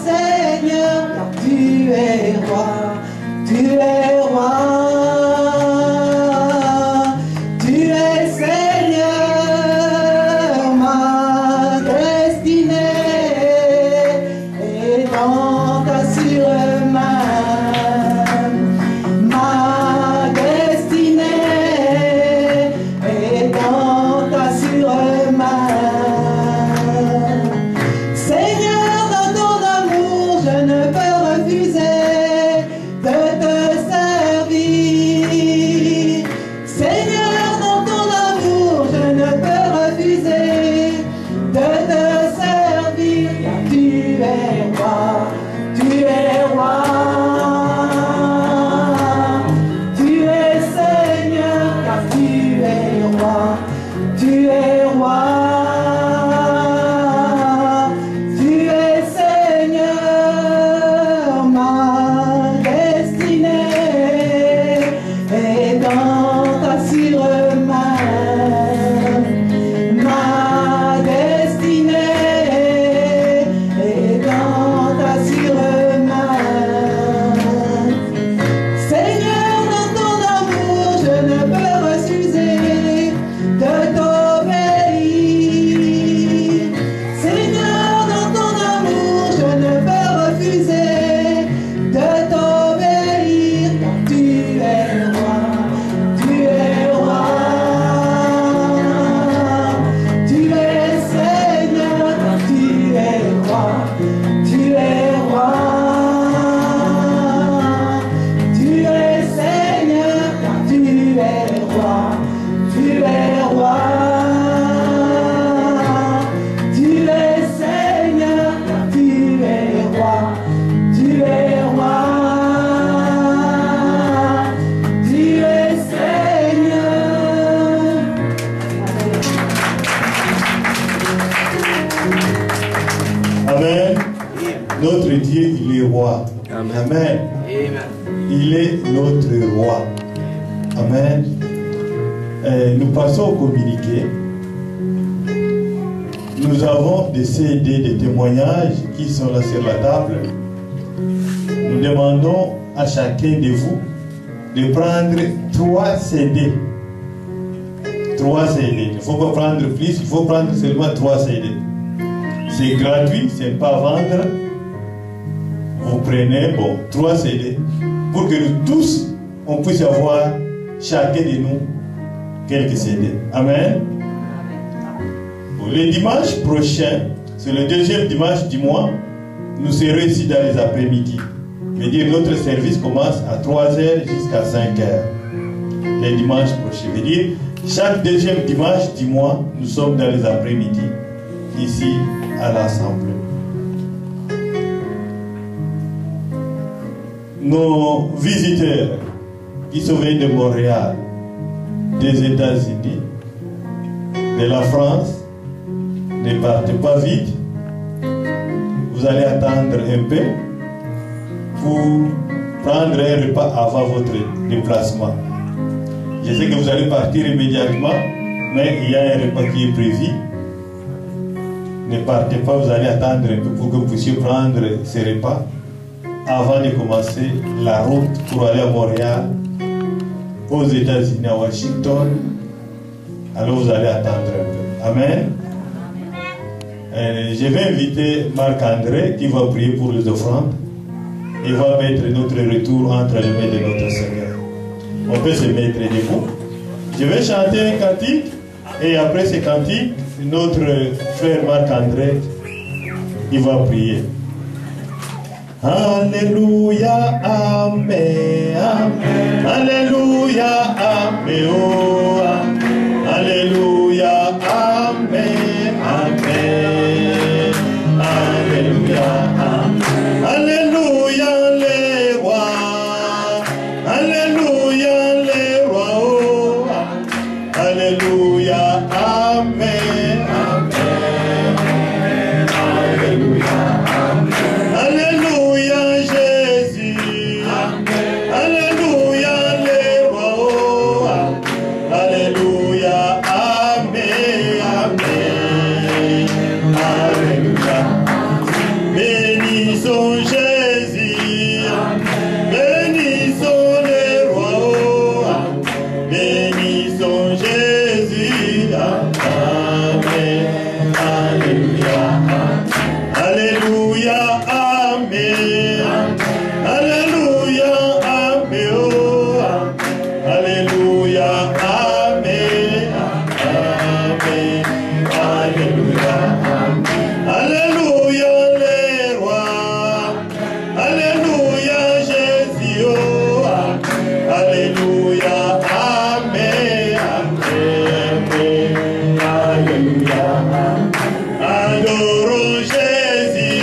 Seigneur, car tu es roi, tu es roi. Tu es Seigneur, ma destinée est dans ta sûre main. Ma destinée est dans ta sûre main. Seigneur, dans ton amour, je ne peux refuser de te servir. Seigneur, dans ton amour, je ne peux refuser de te servir, car tu es roi, tu es roi. Tu es Seigneur, car tu es roi, tu es roi. Tu es Seigneur, ma destinée est dans ta sûre main. Ma destinée est dans ta sûre main. Seigneur, dans ton amour, je ne peux refuser de t'obéir. Seigneur, dans ton amour, je ne peux refuser de t'obéir, car tu es roi, tu es roi. Tu es Seigneur, car tu es roi, tu es roi. Tu es Seigneur, car tu es roi, tu es roi. Tu es Seigneur, car tu es roi, tu es roi. Tu es Seigneur. Amen. Notre Dieu, il est roi. Amen. Il est notre roi. Amen. Nous passons au communiqué. Nous avons des CD, des témoignages qui sont là sur la table. Nous demandons à chacun de vous de prendre 3 CD. 3 CD. Il ne faut pas prendre plus, il faut prendre seulement 3 CD. C'est gratuit, c'est pas à vendre. Vous prenez, 3 CD pour que nous tous, on puisse avoir chacun de nous quelques CD. Amen. Le dimanche prochain, c'est le 2e dimanche du mois, nous serons ici dans les après-midi. Je veux dire, notre service commence à 3h jusqu'à 5h. Les dimanches prochains. Je veux dire, chaque 2e dimanche du mois, nous sommes dans les après-midi, ici à l'Assemblée. Nos visiteurs qui sont venus de Montréal, des États-Unis, de la France, ne partez pas vite. Vous allez attendre un peu pour prendre un repas avant votre déplacement. Je sais que vous allez partir immédiatement, mais il y a un repas qui est prévu. Ne partez pas, vous allez attendre un peu pour que vous puissiez prendre ce repas avant de commencer la route pour aller à Montréal, aux États-Unis, à Washington. Alors vous allez attendre un peu. Amen. Je vais inviter Marc-André qui va prier pour les offrandes et va mettre notre retour entre les mains de notre Seigneur. On peut se mettre debout. Je vais chanter un cantique et après ce cantique, notre frère Marc-André il va prier. Alléluia, Amen, Amen. Alléluia, Amen, oh, Amen. Alléluia, Amen, Amen. Alléluia, Amen. Alléluia, les rois. Alléluia, les rois, oh, Amen. Alléluia, Amen, Amen. Alléluia, Amen. Alléluia, Jésus. Amen. Alléluia, les rois, oh, Amen. Alléluia. Bénissons Jésus, bénissons le roi, bénissons Jésus, amen, alléluia, alléluia, amen, alléluia, amen, oh, alléluia, amen, amen, alléluia, alléluia, les rois, alléluia, Jésus, oh, alléluia, amen, amen, alléluia, adorons Jésus,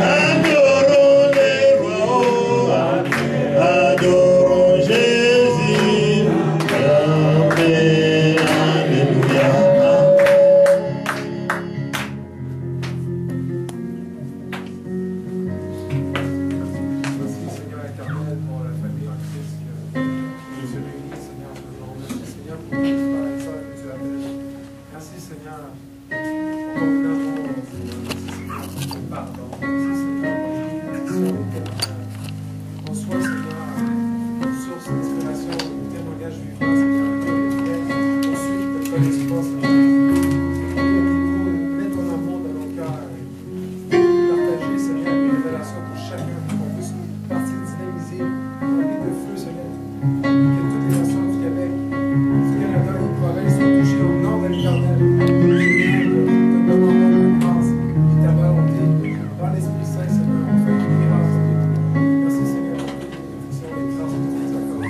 adorons les rois, adorons Jésus, amen, alléluia. Merci Seigneur éternel pour la famille en Christ que tu réunis, Seigneur, ce jour. Merci Seigneur pour les frères et sœurs que tu as bénis. Merci Seigneur pour ton amour, Seigneur. Merci Seigneur pour ton pardon. Merci Seigneur pour l'éducation éternelle. Qu'on soit Seigneur une source d'inspiration, un témoignage vivant, Seigneur, de tes biens, ensuite de ton espoir, Seigneur. Mets ton amour dans nos cœurs. Partager, Seigneur, une révélation pour chacun, qu'on puisse partir dynamisé, rempli de feu, Seigneur, que toutes les nations du Québec, du Canada et des provinces soient touchées au nom de l'Éternel. Seigneur, te demandons la grâce et ta volonté dans l'Esprit Saint, Seigneur, on fait une miracle. Merci, Seigneur, pour toutes les bénédictions et grâces que tu nous accordes.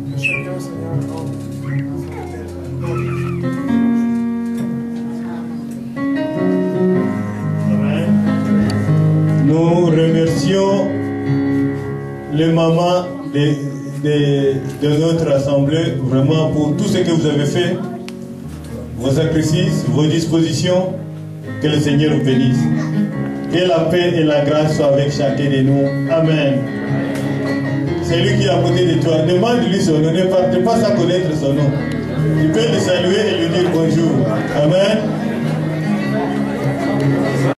Que chacun, Seigneur, rentre dans son hôtel, dans Nous remercions les mamans de notre assemblée vraiment pour tout ce que vous avez fait, vos sacrifices, vos dispositions. Que le Seigneur vous bénisse. Que la paix et la grâce soient avec chacun de nous. Amen. C'est lui qui est à côté de toi. Demande-lui son nom. Ne partez pas sans connaître son nom. Tu peux le saluer et lui dire bonjour. Amen.